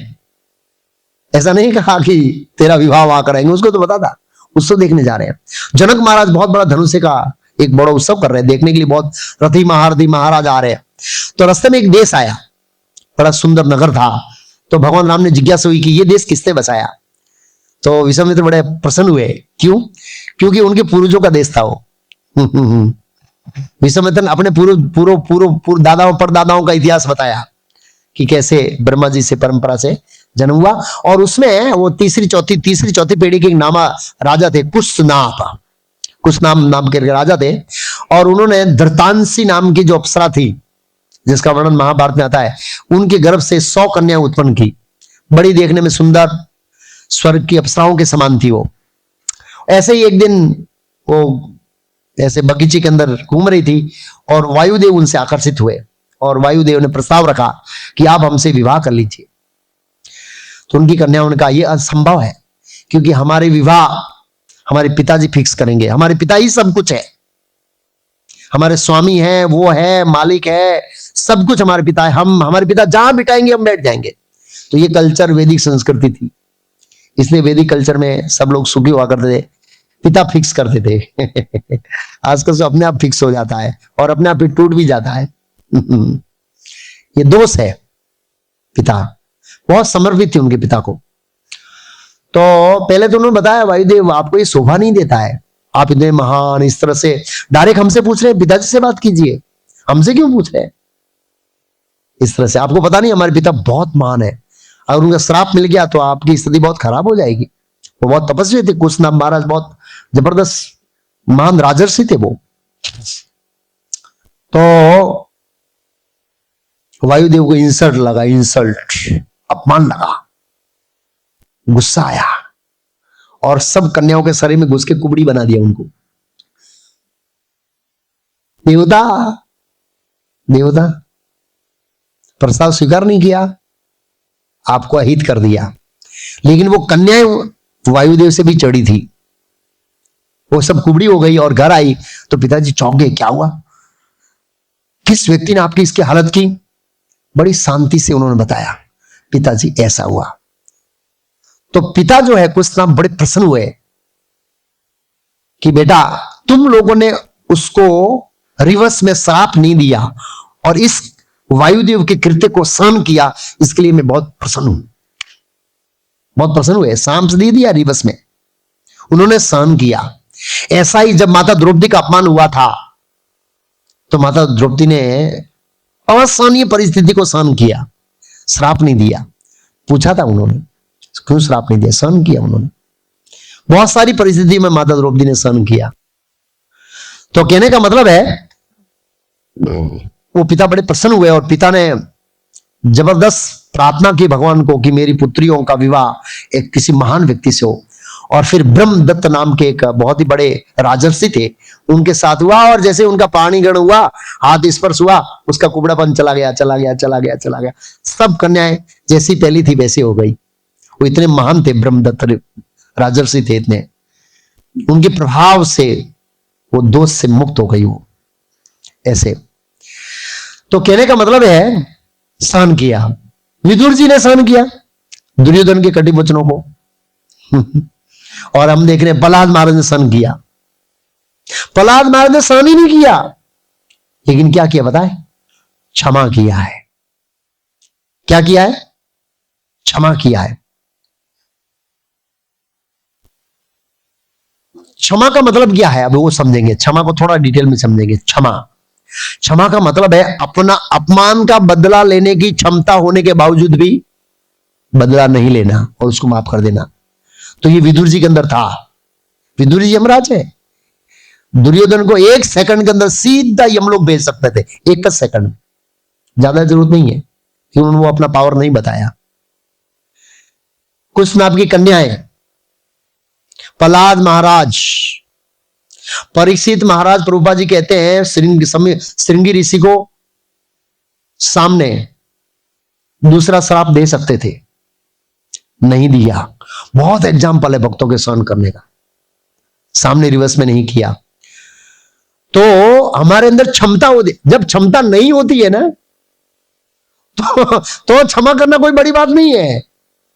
Speaker 1: ऐसा नहीं कहा कि तेरा विवाह वहां कराएंगे, उसको तो पता था उत्सव देखने जा रहे हैं। जनक महाराज बहुत बड़ा धनुष्य का एक बड़ा उत्सव कर रहे हैं, देखने के लिए बहुत रथी महारथी महाराज आ रहे हैं। तो रास्ते में एक देश आया, बड़ा सुंदर नगर था। तो भगवान राम ने जिज्ञासा हुई कि ये देश किसने बसाया? तो विश्वामित्र बड़े प्रसन्न हुए। क्यों? क्योंकि उनके पूर्वजों का देश था वो। विश्वामित्र ने अपने पूर्व दादाओं परदादाओं का इतिहास बताया कि कैसे ब्रह्मा जी से परंपरा से जन्म हुआ। और उसमें वो तीसरी चौथी पीढ़ी के एक नामा राजा थे, कुछ नाम के राजा थे। और उन्होंने धृतांशी नाम की जो अप्सरा थी, जिसका वर्णन महाभारत में आता है, उनके गर्भ से 100 कन्या उत्पन्न की। बड़ी देखने में सुंदर, स्वर्ग की अप्सराओं के समान थी वो। ऐसे ही एक दिन वो ऐसे बगीचे के अंदर घूम रही थी और वायुदेव उनसे आकर्षित हुए और वायुदेव ने प्रस्ताव रखा कि आप हमसे विवाह कर लीजिए। तो उनकी कन्याओं ने कहा यह असंभव है, क्योंकि हमारे विवाह हमारे पिताजी फिक्स करेंगे। हमारे पिता ही सब कुछ है, हमारे स्वामी है, वो है, मालिक है, सब कुछ हमारे पिता है। हमारे पिता जहां बिठाएंगे हम बैठ जाएंगे। तो ये कल्चर वैदिक संस्कृति थी, इसलिए वैदिक कल्चर में सब लोग सुखी हुआ करते थे, पिता फिक्स करते थे। आजकल तो अपने आप फिक्स हो जाता है और अपने आप ही टूट भी जाता है। ये दोष है। पिता बहुत समर्पित थे उनके पिता को। तो पहले तो उन्होंने बताया, वायुदेव आपको ये शोभा नहीं देता है, आप इतने महान, इस तरह से डायरेक्ट हमसे पूछ रहे हैं, पिताजी से बात कीजिए, हमसे क्यों पूछ रहे हैं इस तरह से? आपको पता नहीं हमारे पिता बहुत महान है, अगर उनका श्राप मिल गया तो आपकी स्थिति बहुत खराब हो जाएगी। वो बहुत तपस्वी थे, कुछ नाम महाराज बहुत जबरदस्त महान राजर्षि थे वो। तो वायुदेव को इंसल्ट लगा, अपमान लगा, गुस्सा आया और सब कन्याओं के शरीर में घुस के कुबड़ी बना दिया उनको। देवता प्रस्ताव स्वीकार नहीं किया, आपको अहित कर दिया। लेकिन वो कन्याएं वायुदेव से भी चढ़ी थी, वो सब कुबड़ी हो गई और घर आई तो पिताजी चौंक गए, क्या हुआ, किस व्यक्ति ने आपकी इसकी हालत की? बड़ी शांति से उन्होंने बताया, पिताजी ऐसा हुआ। तो पिता जो है कुछ नाम बड़े प्रसन्न हुए कि बेटा तुम लोगों ने उसको रिवर्स में श्राप नहीं दिया और इस वायुदेव के कृत्य को सहन किया, इसके लिए मैं बहुत प्रसन्न हूं, बहुत प्रसन्न हुए। सांप से दे दिया रिवर्स में, उन्होंने सहन किया। ऐसा ही जब माता द्रौपदी का अपमान हुआ था तो माता द्रौपदी ने असहनीय परिस्थिति को सहन किया, श्राप नहीं दिया। पूछा था उन्होंने क्यों श्राप नहीं दिया, सहन किया उन्होंने। बहुत सारी परिस्थिति में माता द्रौपदी ने सहन किया। तो कहने का मतलब है वो पिता बड़े प्रसन्न हुए और पिता ने जबरदस्त प्रार्थना की भगवान को कि मेरी पुत्रियों का विवाह एक किसी महान व्यक्ति से हो। और फिर ब्रह्मदत्त नाम के एक बहुत ही बड़े राजर्षि थे, उनके साथ हुआ। और जैसे उनका पाणिग्रहण हुआ, हाथ स्पर्श हुआ, उसका कुबड़ापन चला गया, चला गया, चला गया, चला गया। सब कन्याएं जैसी पहली थी वैसी हो गई। वो इतने महान थे, ब्रह्मदत्त राजर्षि थे इतने, उनके प्रभाव से वो दोष से मुक्त हो गई वो ऐसे। तो कहने का मतलब है सहन किया। विदुर जी ने सहन किया दुर्योधन के कटु वचनों को और हम देख रहे हैं प्रहलाद महाराज ने सहन किया। प्रहलाद महाराज ने सहन ही नहीं किया, लेकिन क्या किया बताए, क्षमा किया है। क्या किया है, क्षमा किया है। क्षमा का मतलब क्या है, अब वो समझेंगे। क्षमा को थोड़ा डिटेल में समझेंगे। क्षमा का मतलब है अपना अपमान का बदला लेने की क्षमता होने के बावजूद भी बदला नहीं लेना और उसको माफ कर देना। तो ये विदुर जी के अंदर था। विदुर जी यमराज है, दुर्योधन को 1 सेकंड के अंदर सीधा यमलोक भेज सकते थे, 1 सेकंड, ज्यादा जरूरत नहीं है कि उन्होंने वो अपना पावर नहीं बताया। कुछ में आपकी कन्याएं, प्रहलाद महाराज, परीक्षित महाराज, प्रभुपा जी कहते हैं श्रृंगी ऋषि को सामने दूसरा श्राप दे सकते थे, नहीं दिया। बहुत एग्जाम्पल है भक्तों के सहन करने का, सामने रिवर्स में नहीं किया। तो हमारे अंदर क्षमता होती, जब क्षमता नहीं होती है ना तो क्षमा करना कोई बड़ी बात नहीं है।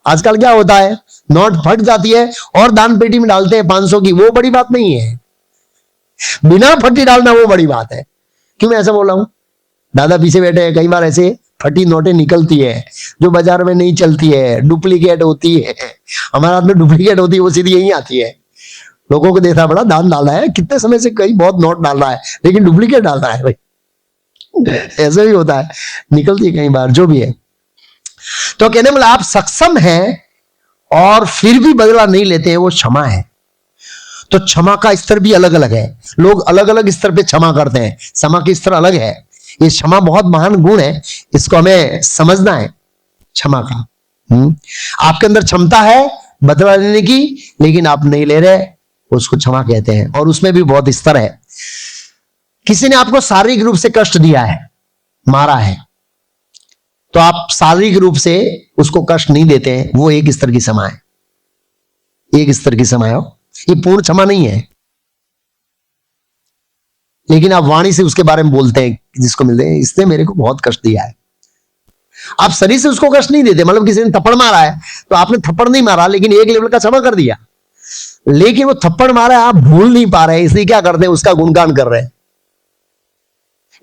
Speaker 1: आजकल क्या होता है, नोट फट जाती है और दान पेटी में डालते हैं 500 की, वो बड़ी बात नहीं है। बिना फटी डालना वो बड़ी बात है। क्यों मैं ऐसा बोल रहा हूं, दादा पीछे बैठे हैं, कई बार ऐसे फटी नोटें निकलती है जो बाजार में नहीं चलती है, डुप्लीकेट होती है। हमारे हाथ में डुप्लीकेट होती है, वो सीधी यही आती है। लोगों को देखा बड़ा दान डाला है, कितने समय से कई बहुत नोट डाल रहा है, लेकिन डुप्लीकेट डाल रहा है भाई। ऐसे भी होता है, निकलती है कई बार, जो भी है। तो कहने मतलब आप सक्षम हैं और फिर भी बदला नहीं लेते हैं, वो क्षमा है। तो क्षमा का स्तर भी अलग अलग है, लोग अलग अलग स्तर पे क्षमा करते हैं, क्षमा के स्तर अलग है। ये क्षमा बहुत महान गुण है, इसको हमें समझना है क्षमा का। आपके अंदर क्षमता है बदला लेने की, लेकिन आप नहीं ले रहे, उसको क्षमा कहते हैं। और उसमें भी बहुत स्तर है। किसी ने आपको शारीरिक रूप से कष्ट दिया है, मारा है, तो आप शारीरिक रूप से उसको कष्ट नहीं देते हैं, वो एक स्तर की क्षमा है, एक स्तर की क्षमा है। ये पूर्ण क्षमा नहीं है, लेकिन आप वाणी से उसके बारे में बोलते हैं, जिसको मिलते हैं इसने मेरे को बहुत कष्ट दिया है। आप शरीर से उसको कष्ट नहीं देते, मतलब किसी ने थप्पड़ मारा है तो आपने थप्पड़ नहीं मारा, लेकिन एक लेवल का क्षमा कर दिया। लेकिन वो थप्पड़ मारा है, आप भूल नहीं पा रहे हैं, इसलिए क्या करते हैं, उसका गुणगान कर रहे हैं।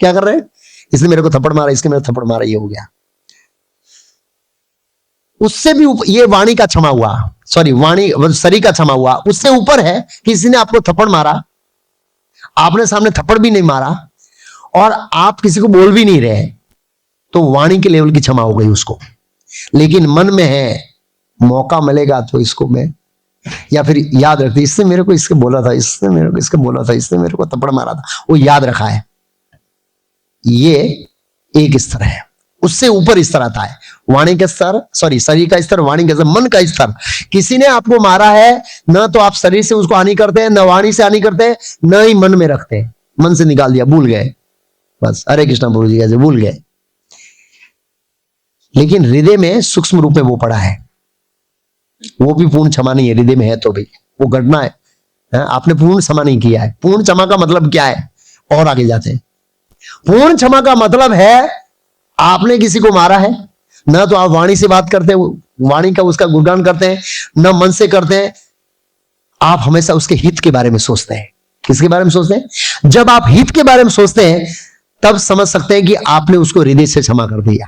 Speaker 1: क्या कर रहे हैं, इसने मेरे को थप्पड़ मारा, इसके मेरे थप्पड़ मारा, ये हो गया। उससे भी ये वाणी का क्षमा हुआ, सॉरी वाणी शरीर का क्षमा हुआ। उससे ऊपर है, किसी ने आपको थप्पड़ मारा, आपने सामने थप्पड़ भी नहीं मारा और आप किसी को बोल भी नहीं रहे, तो वाणी के लेवल की क्षमा हो गई उसको। लेकिन मन में है, मौका मिलेगा तो इसको मैं, या फिर याद रखते, इसने मेरे को इसके बोला था, इसने मेरे को इसके बोला था, इसने मेरे को थप्पड़ मारा था, वो याद रखा है। ये एक स्तर है। उससे ऊपर स्तर आता है वाणी का स्तर, सॉरी शरीर का स्तर, वाणी का स्तर, मन का स्तर। किसी ने आपको मारा है, ना तो आप शरीर से उसको हानि करते हैं, न वाणी से हानि करते हैं, न ही मन में रखते हैं। मन से निकाल दिया, भूल गए, बस हरे कृष्णा गुरु जी कैसे भूल गए। लेकिन हृदय में सूक्ष्म रूप में वो पड़ा है, वो भी पूर्ण क्षमा नहीं है। हृदय में है तो भी वो घटना है, आपने पूर्ण क्षमा नहीं किया है। पूर्ण क्षमा का मतलब क्या है, और आगे जाते हैं। पूर्ण क्षमा का मतलब है आपने किसी को मारा है, ना तो आप वाणी से बात करते हैं, वाणी का उसका गुणगान करते हैं, न मन से करते हैं, आप हमेशा उसके हित के बारे में सोचते हैं। किसके बारे में सोचते हैं, जब आप हित के बारे में सोचते हैं तब समझ सकते हैं कि आपने उसको हृदय से क्षमा कर दिया।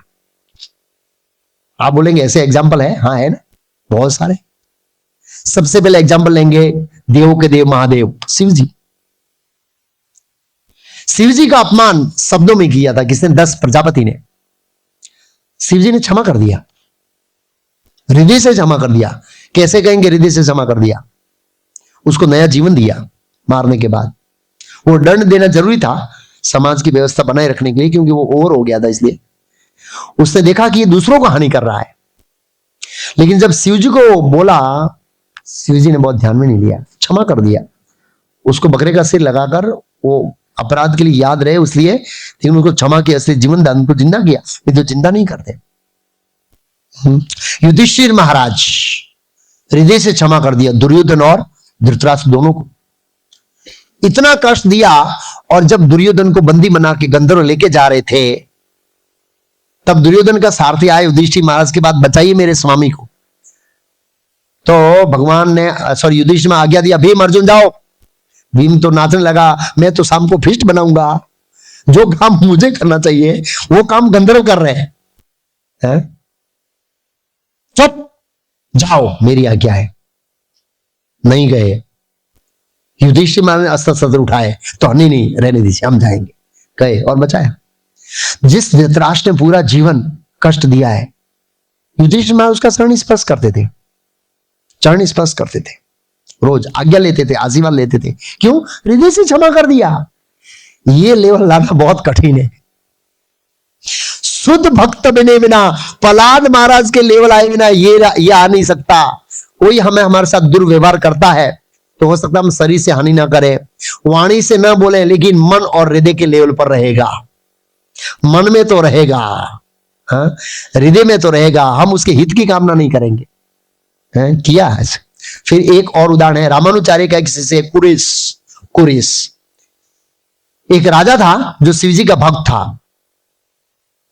Speaker 1: आप बोलेंगे ऐसे एग्जाम्पल है? हाँ है ना, बहुत सारे। सबसे पहले एग्जाम्पल लेंगे देवों के देव महादेव शिव जी। शिव जी का अपमान शब्दों में किया था किसने? दस प्रजापति ने। शिव जी ने क्षमा कर दिया, हृदय से क्षमा कर दिया। कैसे कहेंगे हृदय से क्षमा कर दिया? उसको नया जीवन दिया मारने के बाद। वो दंड देना जरूरी था समाज की व्यवस्था बनाए रखने के लिए, क्योंकि वो ओवर हो गया था। इसलिए उसने देखा कि ये दूसरों को हानि कर रहा है। लेकिन जब शिव जी को बोला, शिव जी ने बहुत ध्यान में नहीं लिया, क्षमा कर दिया। उसको बकरे का सिर लगाकर वो अपराध के लिए याद रहे इसलिए, लेकिन उनको क्षमा किया, इसलिए जीवन दान को जिंदा किया। ये तो जिंदा नहीं करते। युधिष्ठिर महाराज हृदय से क्षमा कर दिया दुर्योधन और धृतराष्ट्र दोनों को। इतना कष्ट दिया, और जब दुर्योधन को बंदी बना के गंधर्व लेके जा रहे थे, तब दुर्योधन का सारथी आए युधिष्ठिर महाराज के बाद, बचाइए मेरे स्वामी को। तो भगवान ने युधिष्ठिर में आज्ञा दिया, भीम अर्जुन जाओ। भीम तो नाचने लगा, मैं तो शाम को फिस्ट बनाऊंगा, जो काम मुझे करना चाहिए वो काम गंधर्व कर रहे हैं। चुप जाओ, मेरी आज्ञा है। नहीं गए। युधिष्ठिर महाराज ने अस्त्र शस्त्र उठाए तो नहीं रहने दीजिए, हम जाएंगे। गए और बचाया। जिस धृतराष्ट्र ने पूरा जीवन कष्ट दिया है, युधिष्ठिर महाराज उसका चरण स्पर्श करते थे, चरण स्पर्श करते थे, रोज आज्ञा लेते थे, आशीर्वाद लेते थे। क्यों? हृदय से क्षमा कर दिया। ये लेवल लाना बहुत कठिन है। शुद्ध भक्त बने बिना, प्रहलाद महाराज के लेवल आए बिना ये आ नहीं सकता। कोई हमारे साथ दुर्व्यवहार करता है तो हो सकता है हम शरीर से हानि ना करें, वाणी से ना बोले, लेकिन मन और हृदय के लेवल पर रहेगा। मन में तो रहेगा, हृदय में तो रहेगा। हम उसके हित की कामना नहीं करेंगे। किया है। फिर एक और उदाहरण है रामानुचार्य का, किसी से कुरिस एक राजा था जो शिवजी का भक्त था,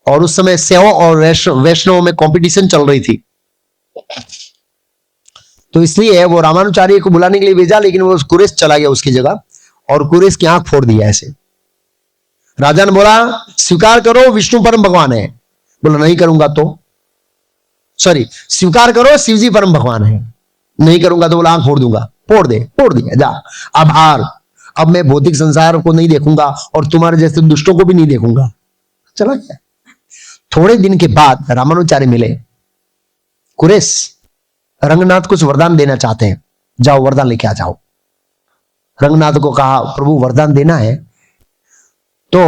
Speaker 1: और उस समय शैव और वैष्णव में कंपटीशन चल रही थी। तो इसलिए वो रामानुचार्य को बुलाने के लिए भेजा, लेकिन वो कुरेश चला गया उसकी जगह, और कुरेश की आंख फोड़ दिया ऐसे। राजा ने बोला, स्वीकार करो विष्णु परम भगवान है। बोला नहीं करूंगा तो, स्वीकार करो शिवजी परम भगवान है। नहीं करूंगा तो बोला आंख फोड़ दूंगा। फोड़ दिया, जा आभार। अब मैं भौतिक संसार को नहीं देखूंगा और तुम्हारे जैसे दुष्टों को भी नहीं देखूंगा। चला गया। थोड़े दिन के बाद रामानुचार्य मिले। कुरेश, रंगनाथ कुछ वरदान देना चाहते हैं, जाओ वरदान लेके आ जाओ। रंगनाथ को कहा, प्रभु वरदान देना है तो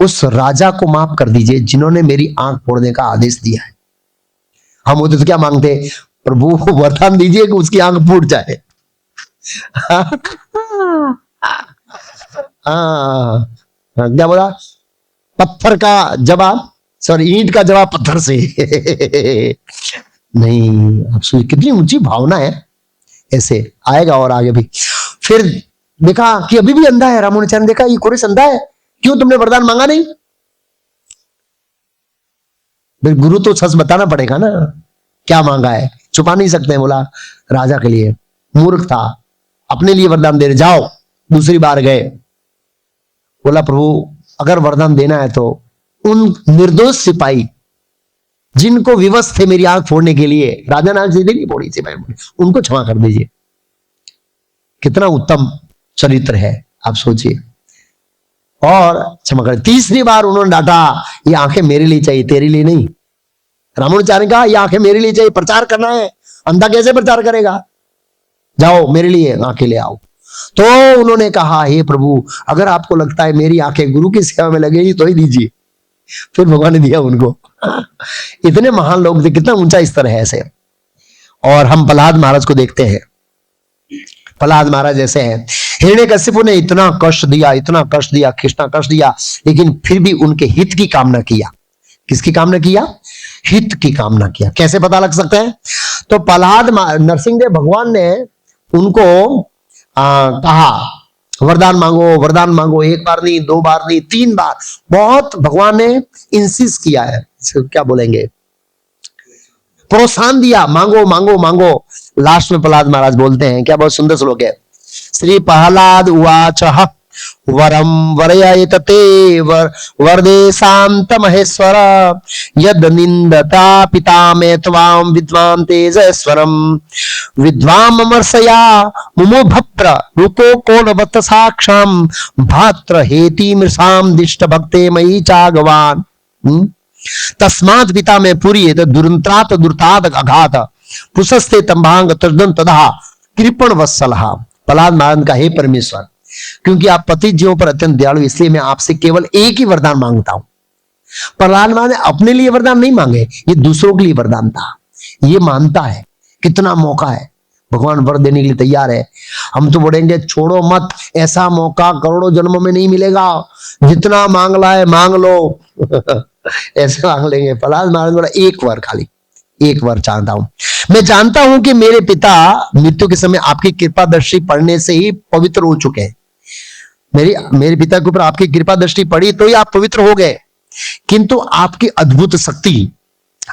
Speaker 1: उस राजा को माफ कर दीजिए जिन्होंने मेरी आंख फोड़ने का आदेश दिया है। हम उधर तो क्या मांगते, प्रभु वरदान दीजिए कि उसकी आंख फूट जाए। क्या बोला? पत्थर का जवाब, ईंट का जवाब पत्थर से। नहीं, आप सोचिए कितनी ऊंची भावना है। ऐसे आएगा और आगे भी। फिर देखा कि अभी भी अंधा है। रामानुचार्य ने देखा ये कुरेश अंधा है, क्यों तुमने वरदान मांगा नहीं? गुरु तो सच बताना पड़ेगा ना, क्या मांगा है, छुपा नहीं सकते हैं। बोला राजा के लिए, मूर्ख था, अपने लिए वरदान दे रहे, जाओ। दूसरी बार गए, बोला प्रभु अगर वरदान देना है तो उन निर्दोष सिपाही जिनको विवश थे मेरी आंख फोड़ने के लिए, राजा ने आंख सीधे नहीं फोड़ी, उनको क्षमा कर दीजिए। कितना उत्तम चरित्र है, आप सोचिए। और क्षमा कर। तीसरी बार उन्होंने डांटा, ये आंखें मेरे लिए चाहिए, तेरे लिए नहीं। रामानुचार्य ने कहा ये आंखें मेरे लिए चाहिए, प्रचार करना है, अंधा कैसे प्रचार करेगा, जाओ मेरे लिए आंखें ले आओ। तो उन्होंने कहा हे प्रभु अगर आपको लगता है मेरी आंखें गुरु की सेवा में लगेगी तो ही दीजिए। फिर भगवान ने दिया उनको। इतने महान लोग थे, कितना ऊंचा स्तर है ऐसे। और हम प्रहलाद महाराज को देखते हैं। प्रहलाद महाराज ऐसे हैं, हिरण्यकशिपु ने इतना कष्ट दिया, कृष्णा कष्ट दिया, लेकिन फिर भी उनके हित की कामना किया। किसकी कामना किया? हित की कामना किया। कैसे पता लग सकता है? तो प्रहलाद नरसिंहदेव भगवान ने उनको कहा वरदान मांगो, एक बार नहीं, दो बार नहीं, 3 बार। बहुत भगवान ने इंसिस्ट किया है, क्या बोलेंगे, प्रोत्साहन दिया, मांगो। लास्ट में प्रहलाद महाराज बोलते हैं, क्या बहुत सुंदर श्लोक है, श्री प्रहलाद उवाच वरम वरयेत ते वरदेशांत महेश्वर यद निंदता पिता में त्वाम विद्वान तेजस्वरम विद्वाम अमरसया मुमुभप्र रूपो कोणवत साक्षाम भात्र हेति मृषाम दिष्ट भक्ते मयि चागवान। तस्मात् पिता में पूरी दुरंत्रात दुर्ताद अघात पुसस्ते तंभांग तर्दन तदा कृपण वत्सलहा। प्रहलाद महाराज का, हे परमेश्वर, क्योंकि आप पति जीवों पर अत्यंत दयालु, इसलिए मैं आपसे केवल एक ही वरदान मांगता हूं। प्रहलाद महाराज ने अपने लिए वरदान नहीं मांगे, ये दूसरों के लिए वरदान था। ये मानता है कितना मौका है, भगवान वर देने के लिए तैयार है। हम तो बोलेंगे छोड़ो मत, ऐसा मौका करोड़ों जन्मों में नहीं मिलेगा, जितना मांग ला है मांग लो ऐसे मांग लेंगे। प्रहलाद महाराज बोला एक बार, खाली एक बार चाहता हूं। मैं जानता हूं कि मेरे पिता मृत्यु के समय आपकी कृपा दृष्टि पड़ने से ही पवित्र हो चुके हैं। मेरे पिता के ऊपर आपकी कृपा दृष्टि पड़ी तो ही आप पवित्र हो गए, किंतु आपकी अद्भुत शक्ति,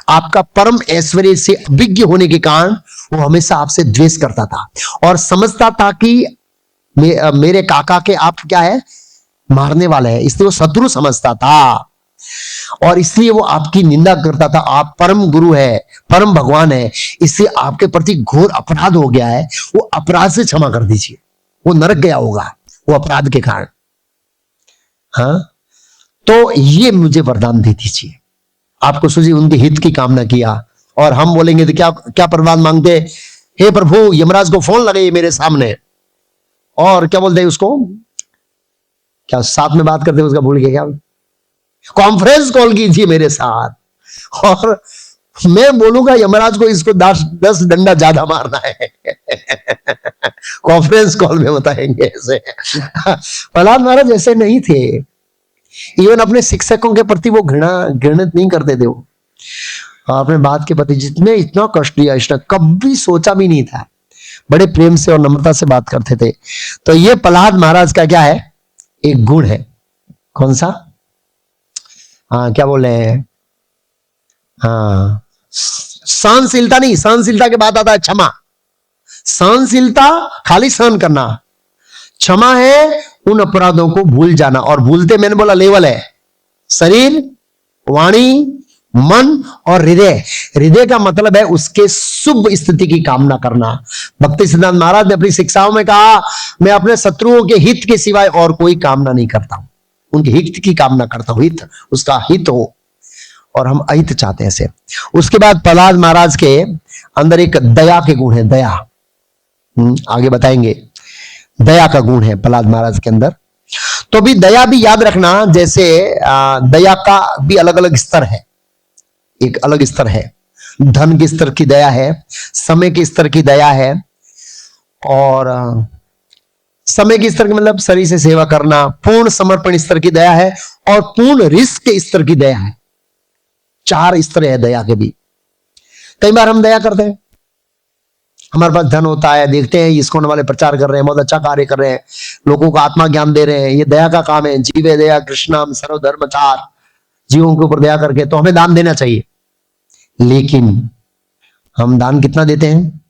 Speaker 1: आपका परम ऐश्वर्य से अभिज्ञ होने के कारण वो हमेशा आपसे द्वेष करता था और समझता था कि मेरे काका के आप क्या है, मारने वाले हैं, इसलिए वो शत्रु समझता था और इसलिए वो आपकी निंदा करता था। आप परम गुरु है, परम भगवान है, इससे आपके प्रति घोर अपराध हो गया है, वो अपराध से क्षमा कर दीजिए। वो नरक गया होगा वो अपराध के कारण। हाँ, तो ये मुझे वरदान दे दीजिए। आपको सूझी उनके हित की कामना किया और हम बोलेंगे तो क्या क्या वरदान मांगते, हे प्रभु यमराज को फोन लगे मेरे सामने, और क्या बोलते हैं उसको, क्या साथ में बात करते उसका भूल गया, क्या कॉन्फ्रेंस कॉल कीजिए मेरे साथ और मैं बोलूंगा यमराज को इसको 10 डंडा ज्यादा मारना है कॉन्फ्रेंस कॉल में बताएंगे ऐसे। प्रहलाद महाराज ऐसे नहीं थे, इवन अपने शिक्षकों के प्रति वो घृणित नहीं करते थे। वो अपने बात के प्रति जितने इतना कष्ट दिया इसने कभी सोचा भी नहीं था, बड़े प्रेम से और नम्रता से बात करते थे। तो ये प्रहलाद महाराज का क्या है, एक गुण है। कौन सा, हाँ क्या बोल रहे हैं, हाँ सहनशीलता नहीं, सहनशीलता के बाद आता है क्षमा। सहनशीलता खाली सहन करना, क्षमा है उन अपराधों को भूल जाना। और भूलते मैंने बोला लेवल है, शरीर, वाणी, मन और हृदय। हृदय का मतलब है उसके शुभ स्थिति की कामना करना। भक्ति सिद्धांत महाराज ने अपनी शिक्षाओं में कहा, मैं अपने शत्रुओं के हित के सिवाय और कोई कामना नहीं करता हूं, उनके हित की कामना करता हूं, हित उसका हित हो, और हम अहित चाहते हैं ऐसे। उसके बाद प्रहलाद महाराज के अंदर एक दया के गुण है, दया आगे बताएंगे, दया का गुण है प्रहलाद महाराज के अंदर। तो भी दया भी याद रखना, जैसे दया का भी अलग अलग स्तर है। एक अलग स्तर है, धन के स्तर की दया है, समय के स्तर की दया है, और समय के स्तर की मतलब शरीर से सेवा करना, पूर्ण समर्पण स्तर की दया है, और पूर्ण रिस्क के स्तर की दया है। 4 स्तर है दया के भी। कई बार हम दया करते हैं, हमारे पास धन होता है, देखते हैं इस्कॉन वाले प्रचार कर रहे हैं, बहुत अच्छा कार्य कर रहे हैं, लोगों को आत्मा ज्ञान दे रहे हैं, ये दया का काम है। जीवे दया कृष्णम सर्वधर्मचार, जीवों के ऊपर दया करके, तो हमें दान देना चाहिए। लेकिन हम दान कितना देते हैं,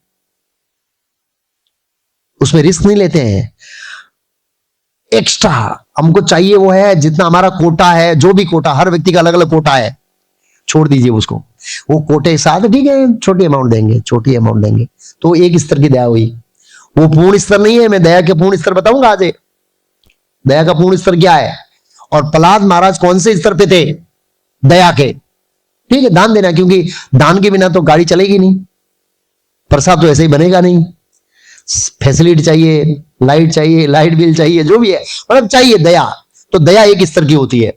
Speaker 1: उसमें रिस्क नहीं लेते हैं। एक्स्ट्रा हमको चाहिए वो है जितना हमारा कोटा है, जो भी कोटा, हर व्यक्ति का अलग अलग कोटा है, छोड़ दीजिए उसको, वो कोटे के साथ ठीक है छोटी अमाउंट देंगे, छोटी अमाउंट देंगे, तो एक स्तर की दया हुई। वो पूर्ण स्तर नहीं है, मैं दया के पूर्ण स्तर बताऊंगा आज। दया का पूर्ण स्तर क्या है, और प्रहलाद महाराज कौन से स्तर पे थे दया के, ठीक है, दान देना, क्योंकि दान के बिना तो गाड़ी चलेगी नहीं, प्रसाद तो ऐसे ही बनेगा नहीं, फैसिलिटी चाहिए, लाइट चाहिए, लाइट बिल चाहिए, जो भी है मतलब चाहिए दया। तो दया एक स्तर की होती है,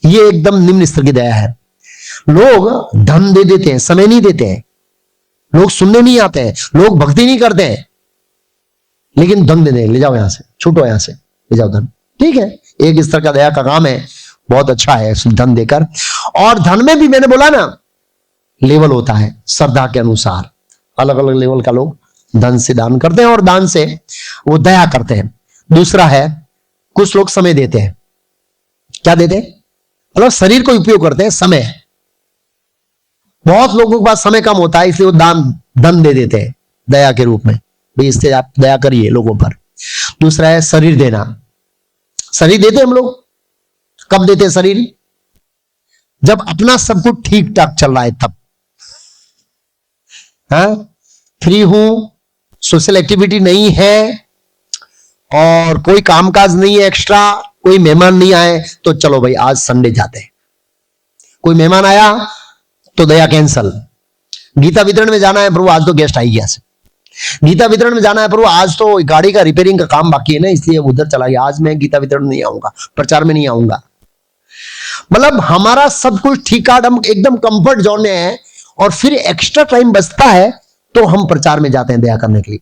Speaker 1: ये एकदम निम्न स्तर की दया है। लोग धन दे देते हैं, समय नहीं देते हैं, लोग सुनने नहीं आते हैं, लोग भक्ति नहीं करते हैं, लेकिन धन दे दे, ले जाओ यहां से, छूटो यहां से, ले जाओ धन, ठीक है, एक स्तर का दया का काम है, बहुत अच्छा है धन देकर। और धन में भी मैंने बोला ना लेवल होता है, श्रद्धा के अनुसार अलग अलग लेवल का लोग धन से दान करते हैं और दान से वो दया करते हैं। दूसरा है, कुछ लोग समय देते हैं। क्या देते हैं, मतलब शरीर को उपयोग करते हैं, समय। बहुत लोगों के पास समय कम होता है, इसलिए वो धन दे देते हैं दया के रूप में, भाई इससे आप दया करिए लोगों पर। दूसरा है शरीर देना। शरीर देते हम लोग, कब देते हैं शरीर? जब अपना सब कुछ ठीक ठाक चल रहा है तब। हाँ, फ्री हूं, सोशल एक्टिविटी नहीं है और कोई कामकाज नहीं है एक्स्ट्रा, कोई मेहमान नहीं आए तो चलो भाई आज संडे जाते हैं। कोई मेहमान आया तो दया कैंसल। गीता वितरण में जाना है प्रभु, आज तो गेस्ट आई गया से। गीता वितरण में जाना है प्रभु, आज तो गाड़ी का रिपेयरिंग का काम बाकी है ना, इसलिए उधर चला गया, आज मैं गीता वितरण नहीं आऊंगा, प्रचार में नहीं आऊंगा। मतलब हमारा सब कुछ ठीक ठाक, हम एकदम कंफर्ट जोन में है और फिर एक्स्ट्रा टाइम बचता है तो हम प्रचार में जाते हैं दया करने के लिए।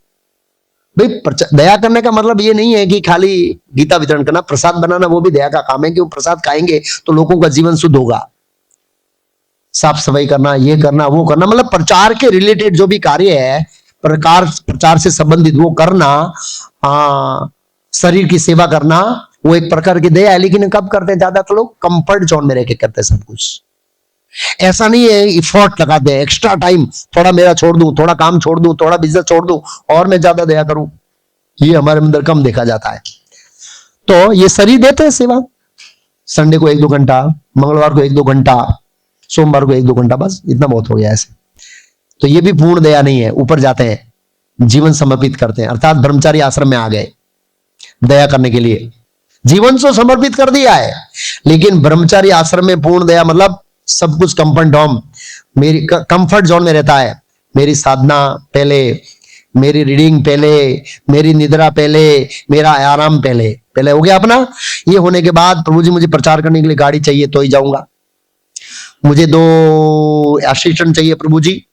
Speaker 1: भाई दया करने का मतलब ये नहीं है कि खाली गीता वितरण करना, प्रसाद बनाना वो भी दया का काम है कि वो प्रसाद खाएंगे तो लोगों का जीवन शुद्ध होगा। साफ सफाई करना, ये करना, वो करना, मतलब प्रचार के रिलेटेड जो भी कार्य है, प्रचार से संबंधित वो करना, शरीर की सेवा करना, वो एक प्रकार की दया है। लेकिन कब करते हैं? ज्यादातर लोग कंफर्ट जोन में रह के करते हैं सब कुछ। ऐसा नहीं है इफोर्ट लगाते हैं, एक्स्ट्रा टाइम, थोड़ा मेरा छोड़ दूं, थोड़ा काम छोड़ दूं, थोड़ा बिजनेस छोड़ दूं और मैं ज्यादा दया करूं, ये हमारे अंदर कम देखा जाता है। तो ये शरीर देते हैं सेवा, संडे को 1-2 घंटा, मंगलवार को 1-2 घंटा, सोमवार को 1-2 घंटा, बस इतना बहुत हो गया ऐसे। तो ये भी पूर्ण दया नहीं है। ऊपर जाते हैं, जीवन समर्पित करते हैं, अर्थात ब्रह्मचारी आश्रम में आ गए दया करने के लिए। जीवन तो समर्पित कर दिया है, लेकिन ब्रह्मचारी आश्रम में पूर्ण दया मतलब सब कुछ कंफर्ट जोन में रहता है। मेरी साधना पहले, मेरी रीडिंग पहले, मेरी निद्रा पहले, मेरा आराम पहले हो गया अपना। ये होने के बाद प्रभु जी मुझे प्रचार करने के लिए गाड़ी चाहिए तो ही जाऊंगा, मुझे 2 असिस्टेंट चाहिए प्रभु जी,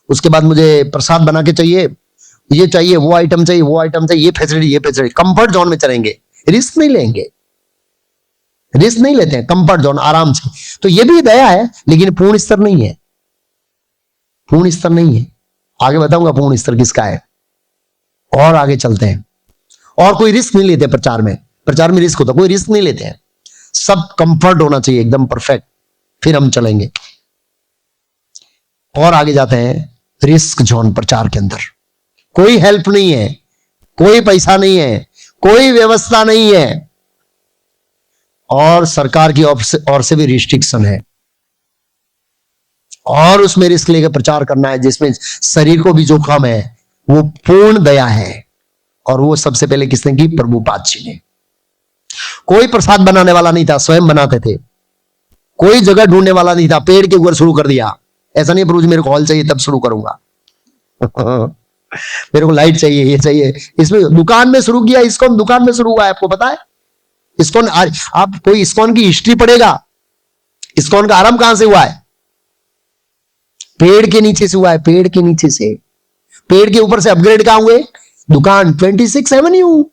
Speaker 1: उसके बाद मुझे प्रसाद बना के चाहिए, ये चाहिए, वो आइटम चाहिए, वो आइटम चाहिए, ये फैसिलिटी। कंफर्ट जोन में चलेंगे, रिस्क नहीं लेंगे, रिस्क नहीं लेते हैं, कंफर्ट जोन, आराम से। तो ये भी दया है, लेकिन पूर्ण स्तर नहीं है, पूर्ण स्तर नहीं है। आगे बताऊंगा पूर्ण स्तर किसका है। और आगे चलते हैं। और कोई रिस्क नहीं लेते प्रचार में रिस्क होता, कोई रिस्क नहीं लेते हैं, सब कंफर्ट होना चाहिए एकदम परफेक्ट, फिर हम चलेंगे। और आगे जाते हैं रिस्क जोन। प्रचार के अंदर कोई हेल्प नहीं है, कोई पैसा नहीं है, कोई व्यवस्था नहीं है और सरकार की ओर से भी रिस्ट्रिक्शन है और उसमें रिस्क लेकर प्रचार करना है, जिसमें शरीर को भी जोखिम है। वो पूर्ण दया है। और वो सबसे पहले किसने की? प्रभुपाद जी ने। कोई प्रसाद बनाने वाला नहीं था, स्वयं बनाते थे। कोई जगह ढूंढने वाला नहीं था, पेड़ के ऊपर शुरू कर दिया। ऐसा नहीं प्रभु जी मेरे को हॉल चाहिए तब शुरू करूंगा मेरे को लाइट चाहिए, ये चाहिए। इसमें दुकान में शुरू किया, इस्कॉन दुकान में शुरू हुआ है, आपको पता है? इस्कॉन, आप कोई इस्कॉन की हिस्ट्री पढ़ेगा, इस्कॉन का आरंभ कहां से हुआ है? पेड़ के नीचे से हुआ है, पेड़ के नीचे से। पेड़ के ऊपर से अपग्रेड कहां हुए? दुकान 26 एवेन्यू,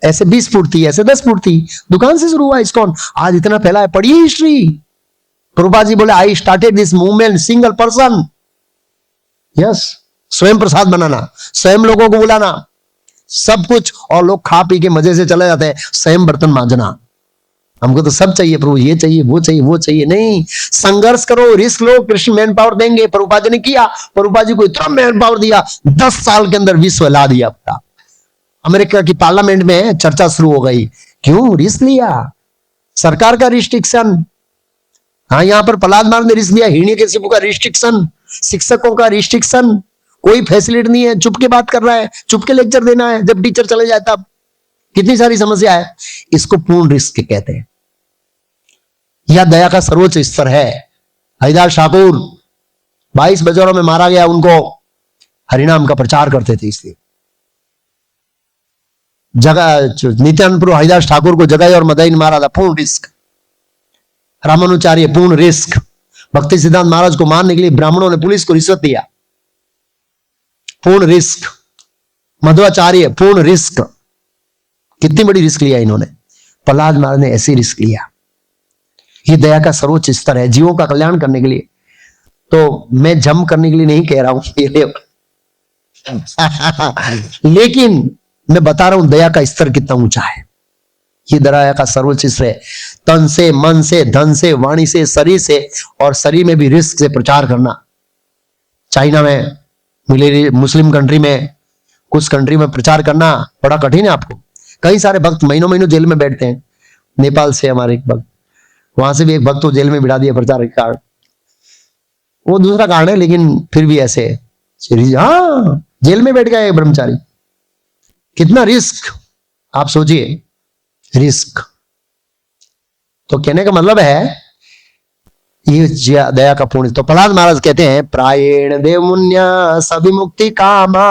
Speaker 1: ऐसे 20 फुट थी, ऐसे 10 फुट थी, दुकान से शुरू हुआ इस्कॉन। आज इतना फैला है, पढ़िए हिस्ट्री। प्रभुपाद जी बोले I started this movement single person. Yes, स्वयं प्रसाद बनाना, स्वयं लोगों को बुलाना, सब कुछ, और लोग खा पी के मजे से चले जाते हैं। स्वयं बर्तन मांजना, हमको तो सब चाहिए प्रभु, ये चाहिए, वो चाहिए, वो चाहिए। नहीं, संघर्ष करो, रिस्क लो, कृष्ण मैन पावर देंगे। प्रभुपाद जी ने किया, प्रभुपाद जी को इतना मैन पावर दिया, 10 साल के अंदर विश्व हिला दिया अपना। अमेरिका की पार्लियामेंट में चर्चा शुरू हो गई, क्यों? रिस्क लिया, सरकार का रिस्ट्रिक्शन। हाँ, यहां पर प्रहलाद महाराज ने रिस्क लिया, हिरण्यकशिपु का रिस्ट्रिक्शन, शिक्षकों का रिस्ट्रिक्शन, कोई फैसिलिटी नहीं है, चुप के बात कर रहा है, चुप के लेक्चर देना है, जब टीचर चले जाए तब। कितनी सारी समस्या है। इसको पूर्ण रिस्क कहते हैं। यह दया का सर्वोच्च स्तर है। हरिदास ठाकुर 22 बाजारों में मारा गया, उनको हरिनाम का प्रचार करते थे, इसलिए जगह नित्यानंद प्रभु हरिदास ठाकुर को जगाई और मदाई ने मारा था, पूर्ण रिस्क। रामानुचार्य पूर्ण रिस्क। भक्ति सिद्धांत महाराज को मारने के लिए ब्राह्मणों ने पुलिस को रिश्वत दिया, पूर्ण रिस्क। मध्वाचार्य पूर्ण रिस्क। कितनी बड़ी रिस्क लिया इन्होंने। प्रहलाद महाराज ने ऐसे रिस्क लिया। ये दया का सर्वोच्च स्तर है, जीवों का कल्याण करने के लिए। तो मैं जम करने के लिए नहीं कह रहा हूं लेकिन मैं बता रहा हूं दया का स्तर कितना ऊंचा है। ये दया का सर्वोच्च स्तर है। तन से, मन से, धन से, वाणी से, शरीर से, और शरीर में भी रिस्क से प्रचार करना। चाइना में, मुस्लिम कंट्री में, कुछ कंट्री में प्रचार करना बड़ा कठिन है आपको। कई सारे भक्त महीनों महीनों जेल में बैठते हैं। नेपाल से हमारे एक भक्त, वहां से भी एक भक्त को जेल में बिठा दिया प्रचार के कारण। वो दूसरा कारण है, लेकिन फिर भी ऐसे हाँ, जेल में बैठ गया एक ब्रह्मचारी। कितना रिस्क, आप सोचिए, रिस्क। तो कहने का मतलब है ये दया का पूर्ण। तो प्रहलाद महाराज कहते हैं, प्रायेण देव मुन्या सविमुक्ति कामा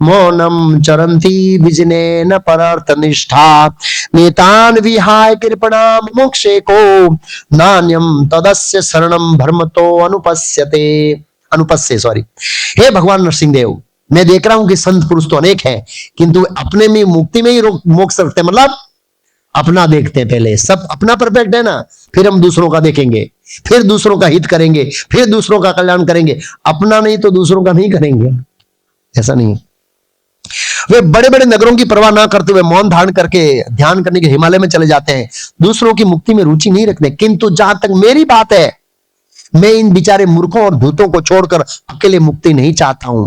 Speaker 1: मौनम चरंती विजने न परर्थ निष्ठा नेतान विहाय कृपणाम मोक्षे को नान्यम तदस्य शरणम भ्रमतो अनुपस्ये सॉरी। हे भगवान नरसिंह देव, मैं देख रहा हूं कि संत पुरुष तो अनेक हैं, किंतु अपने में मुक्ति में ही मोक्ष रखते, मतलब अपना देखते हैं। पहले सब अपना परफेक्ट है ना, फिर हम दूसरों का देखेंगे, फिर दूसरों का हित करेंगे, फिर दूसरों का कल्याण करेंगे। अपना नहीं तो दूसरों का नहीं करेंगे, ऐसा नहीं। वे बड़े बड़े नगरों की परवाह ना करते हुए मौन धारण करके ध्यान करने के हिमालय में चले जाते हैं, दूसरों की मुक्ति में रुचि नहीं रखते। किंतु जहां तक मेरी बात है, मैं इन बेचारे मूर्खों और धूतों को छोड़कर अकेले मुक्ति नहीं चाहता हूं।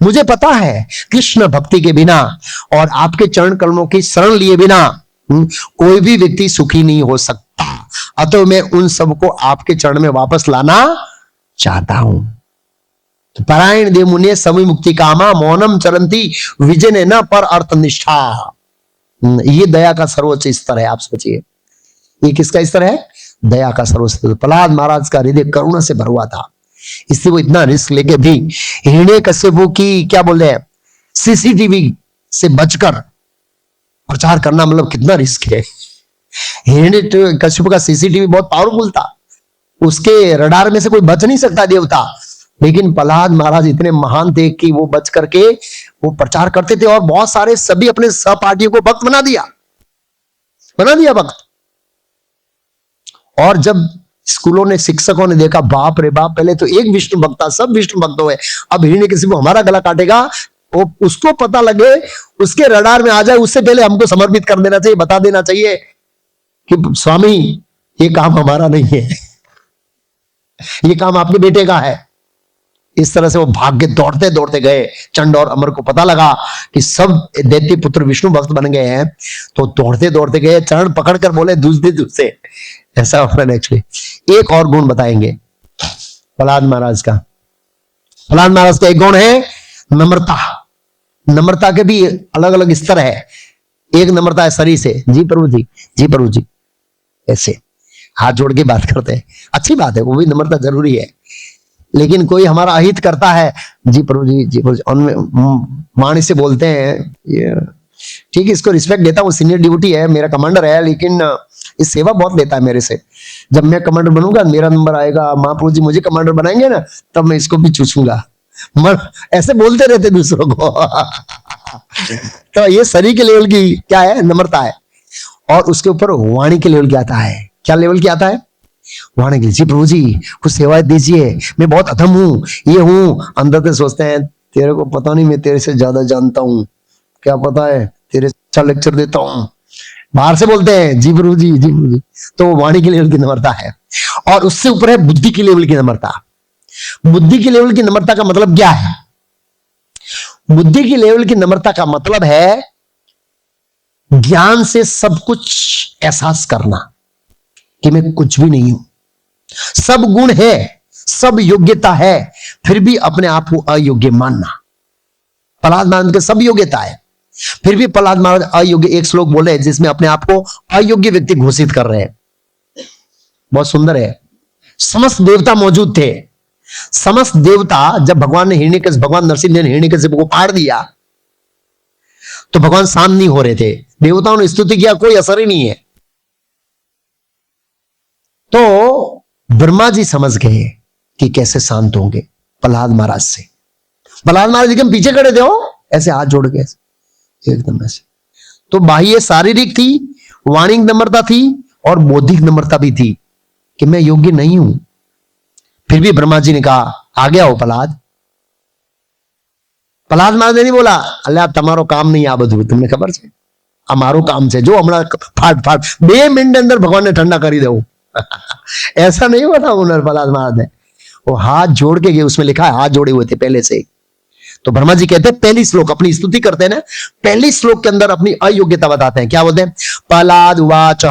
Speaker 1: मुझे पता है कृष्ण भक्ति के बिना और आपके चरण कमलों की शरण लिए बिना कोई भी व्यक्ति सुखी नहीं हो सकता। अतः मैं उन सबको आपके चरण में वापस लाना चाहता हूं। तो परायण देव मुने सभी मुक्ति कामा मौनम चरंती विजय न पर अर्थ निष्ठा। ये दया का सर्वोच्च स्तर है। आप सोचिए, ये किसका स्तर है? दया का सर्वोच्च स्तर। प्रहलाद महाराज का हृदय करुणा से भरा हुआ था, इसलिए वो इतना रिस्क लेके भी हिरण्यकश्यप की क्या बोल रहे हैं, सीसीटीवी से बचकर प्रचार करना, मतलब कितना रिस्क है। हिरण्यकश्यप का सीसीटीवी बहुत पावरफुल था, उसके रडार में से कोई बच नहीं सकता देवता। लेकिन प्रहलाद महाराज इतने महान थे कि वो बच करके वो प्रचार करते थे, और बहुत सारे सभी अपने सहपाठियों को भक्त बना दिया भक्त। और जब स्कूलों ने, शिक्षकों ने देखा, बाप रे बाप, पहले तो एक विष्णु भक्त था, सब विष्णु भक्त हुए, अब हिरण्यकश्यप को हमारा गला काटेगा, वो उसको पता लगे, उसके रडार में आ जाए, उससे पहले हमको समर्पित कर देना चाहिए, बता देना चाहिए कि स्वामी ये काम हमारा नहीं है, ये काम आपके बेटे का है। इस तरह से वो भाग के दौड़ते दौड़ते गए। चंड और अमर को पता लगा कि सब दैत्य पुत्र विष्णु भक्त बन गए हैं, तो दौड़ते दौड़ते गए, चरण पकड़कर बोले दूसरे ऐसा एक्चुअली। एक और गुण बताएंगे प्रहलाद महाराज का। प्रहलाद महाराज का एक गुण है नम्रता। नम्रता के भी अलग अलग स्तर है। एक नम्रता है शरीर से, जी प्रभु जी, जी प्रभु जी, ऐसे हाथ जोड़ के बात करते हैं, अच्छी बात है, वो भी नम्रता जरूरी है। लेकिन कोई हमारा अहित करता है, जी प्रभु जी, जी प्रभु जी, उनमें वाणी से बोलते हैं, ये ठीक है, इसको रिस्पेक्ट देता हूँ, सीनियर ड्यूटी है, मेरा कमांडर है, लेकिन इस सेवा बहुत लेता है मेरे से। जब मैं कमांडर बनूंगा, मेरा नंबर आएगा, महाप्रभु जी मुझे कमांडर बनाएंगे ना, तब मैं इसको भी चूसूंगा। ऐसे बोलते रहते दूसरों को। तो ये शरीर के लेवल की क्या है, नम्रता है। और उसके ऊपर वाणी के लेवल की आता है। क्या लेवल की आता है? वाणी के, जी प्रभु जी कुछ सेवा दीजिए, मैं बहुत अधम हूँ, ये हूँ। अंदर से सोचते हैं, तेरे को पता नहीं मैं तेरे से ज्यादा जानता हूँ, क्या पता है तेरे से अच्छा लेक्चर देता हूँ। बाहर से बोलते हैं जी प्रभु जी, जी प्रभु जी। तो वाणी के लेवल की नम्रता है। और उससे ऊपर है बुद्धि की लेवल की नम्रता। बुद्धि की लेवल की नम्रता का मतलब क्या है? बुद्धि की लेवल की नम्रता का मतलब है ज्ञान से सब कुछ एहसास करना कि मैं कुछ भी नहीं हूं, सब गुण है, सब योग्यता है, फिर भी अपने आप को अयोग्य मानना। प्रहलाद महाराज के सब योग्यता है, फिर भी प्रहलाद महाराज अयोग्य। एक श्लोक बोले जिसमें अपने आप को अयोग्य व्यक्ति घोषित कर रहे हैं, बहुत सुंदर है। समस्त देवता मौजूद थे। समस्त देवता, जब भगवान नरसिंह ने हिरण्यकश्यप को फाड़ दिया तो भगवान शांत नहीं हो रहे थे। देवताओं ने स्तुति किया, कोई असर ही नहीं है। तो ब्रह्मा जी समझ गए कि कैसे शांत होंगे प्रहलाद महाराज से। प्रहलाद महाराज एकदम पीछे खड़े थे, ऐसे हाथ जोड़ के एकदम ऐसे। तो बाह्य शारीरिक थी, वाणिक नम्रता थी, और बौद्धिक नम्रता भी थी कि मैं योग्य नहीं हूं। फिर भी ब्रह्मा जी ने कहा, आ गया हो प्रहलाद। प्रहलाद महाराज ने नहीं बोला, अल्लाह તમારો काम नहीं आ બધું, તમને ખબર છે અમારું काम છે, जो हमारा फाट 2 मिनट अंदर भगवान ने ठंडा कर ही दो। ऐसा नहीं हुआ था प्रहलाद महाराज ने। वो हाथ जोड़ के गए, उसमें लिखा है हाथ जोड़े हुए थे पहले से। तो ब्रह्मा जी कहते हैं पहली श्लोक अपनी स्तुति करते हैं ना, पहली श्लोक के अंदर अपनी अयोग्यता बताते हैं। क्या बोलते हैं? पलाद उवाच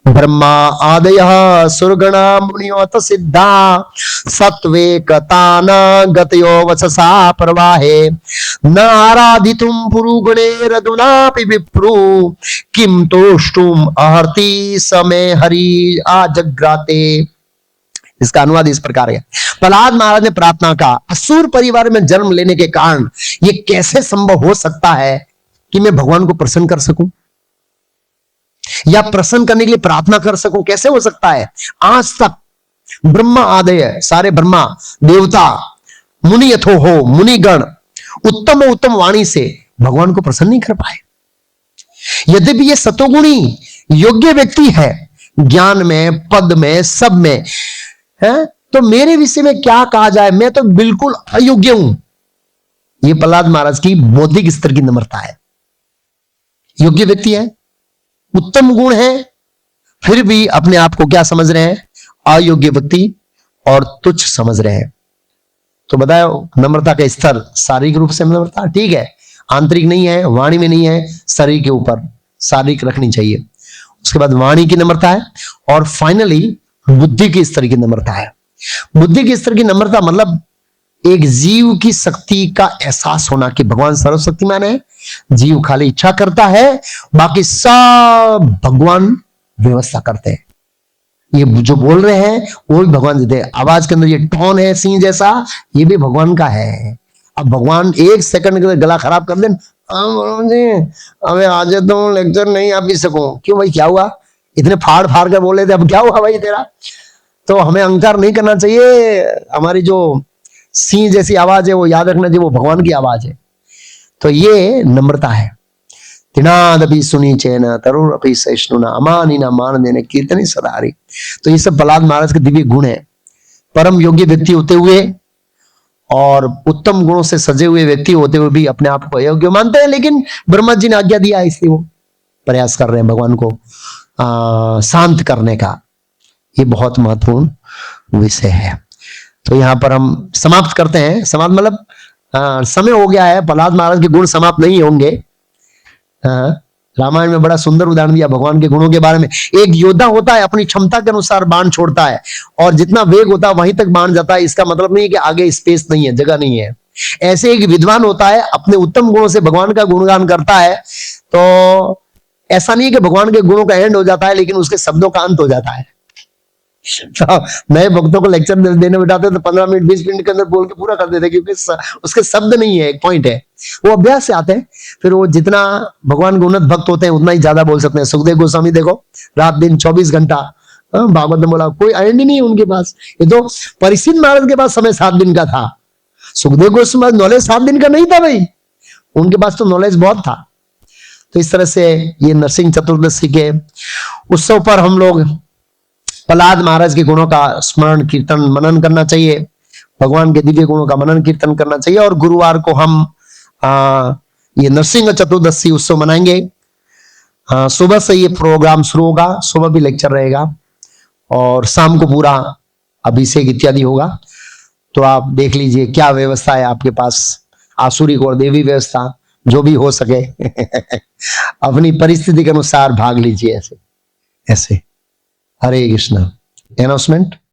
Speaker 1: ब्रह्मा आदयः सुरगणा मुनियोत सिद्धा सत्वे कतान गतयो वचसा प्रवाहे न आराधितुम पुरुगणेरधुनापि विप्रू किम तोष्टुम अहर्ति समय हरि आजग्राते। इसका अनुवाद इस प्रकार है। प्रहलाद महाराज ने प्रार्थना का असुर परिवार में जन्म लेने के कारण यह कैसे संभव हो सकता है कि मैं भगवान को प्रसन्न कर सकूं या प्रसन्न करने के लिए प्रार्थना कर सकूं? कैसे हो सकता है? आज तक ब्रह्मा आदय सारे ब्रह्मा देवता मुनि यथो हो मुनिगण उत्तम वाणी से भगवान को प्रसन्न नहीं कर पाए। यद्यपि ये सतोगुणी योग्य व्यक्ति है, ज्ञान में पद में सब में है, तो मेरे विषय में क्या कहा जाए, मैं तो बिल्कुल अयोग्य हूं। यह प्रहलाद महाराज की बौद्धिक स्तर की नम्रता है। योग्य व्यक्ति है, उत्तम गुण है, फिर भी अपने आप को क्या समझ रहे हैं? अयोग्य व्यक्ति और तुच्छ समझ रहे हैं। तो बताओ नम्रता का स्तर शारीरिक रूप से नम्रता ठीक है, आंतरिक नहीं है, वाणी में नहीं है, शरीर के ऊपर शारीरिक रखनी चाहिए। उसके बाद वाणी की नम्रता है और फाइनली बुद्धि के स्तर की नम्रता है। बुद्धि के स्तर की नम्रता मतलब एक जीव की शक्ति का एहसास होना कि भगवान सर्वशक्तिमान है, जीव खाली इच्छा करता है, बाकी सब भगवान व्यवस्था करते हैं। ये जो बोल रहे हैं वो भी भगवान देते हैं। आवाज के अंदर ये टोन है सिंह जैसा, ये भी भगवान का है। अब भगवान एक सेकंड के अंदर गला खराब कर दें, अबे आज तो लेक्चर नहीं आ भी सकूं। क्यों भाई, क्या हुआ? इतने फाड़ फाड़ कर बोले थे, अब क्या हुआ भाई तेरा? तो हमें अहंकार नहीं करना चाहिए। हमारी जो सिंह जैसी आवाज है वो याद रखना चाहिए, वो भगवान की आवाज है। तो ये नम्रता है। तिनादपि सुनी चैन तरुण अपि सहिष्णुना अमानी ना मान देने कीर्तनी सदारी। तो ये सब प्रहलाद महाराज के दिव्य गुण है। परम योग्य व्यक्ति होते हुए और उत्तम गुणों से सजे हुए व्यक्ति होते हुए भी अपने आप को अयोग्य मानते हैं, लेकिन ब्रह्मा जी ने आज्ञा दिया इसलिए वो प्रयास कर रहे हैं भगवान को शांत करने का। ये बहुत महत्वपूर्ण विषय है। तो यहां पर हम समाप्त करते हैं। समाप्त मतलब समय हो गया है, प्रहलाद महाराज के गुण समाप्त नहीं होंगे। रामायण में बड़ा सुंदर उदाहरण दिया भगवान के गुणों के बारे में। एक योद्धा होता है, अपनी क्षमता के अनुसार बाण छोड़ता है और जितना वेग होता है वहीं तक बाण जाता है। इसका मतलब नहीं है कि आगे स्पेस नहीं है, जगह नहीं है। ऐसे एक विद्वान होता है, अपने उत्तम गुणों से भगवान का गुणगान करता है, तो ऐसा नहीं है कि भगवान के गुणों का एंड हो जाता है, लेकिन उसके शब्दों का अंत हो जाता है। तो नए भक्तों को लेक्चर देने बैठाते तो 15 मिनट 20 मिनट के अंदर बोल के पूरा कर देते, क्योंकि उसके शब्द नहीं है, एक पॉइंट है। वो अभ्यास से आते हैं, फिर वो जितना भगवान के उन्नत भक्त होते हैं उतना ही ज्यादा बोल सकते हैं। सुखदेव गोस्वामी देखो, रात दिन 24 घंटा भागवत में बोला, कोई एंड ही नहीं है उनके पास। ये तो परीक्षित महाराज के पास समय 7 दिन का था। सुखदेव गोस्वामी नॉलेज 7 दिन का नहीं था भाई, उनके पास तो नॉलेज बहुत था। तो इस तरह से ये नरसिंह चतुर्दशी के उत्सव पर हम लोग प्रहलाद महाराज के गुणों का स्मरण कीर्तन मनन करना चाहिए, भगवान के दिव्य गुणों का मनन कीर्तन करना चाहिए। और गुरुवार को हम ये नरसिंह चतुर्दशी उत्सव मनाएंगे। सुबह से ये प्रोग्राम शुरू होगा, सुबह भी लेक्चर रहेगा और शाम को पूरा अभिषेक इत्यादि होगा। तो आप देख लीजिए क्या व्यवस्था है आपके पास, आसुरिक और देवी व्यवस्था, जो भी हो सके अपनी परिस्थिति के अनुसार भाग लीजिए। ऐसे ऐसे। हरे कृष्णा। अनाउंसमेंट।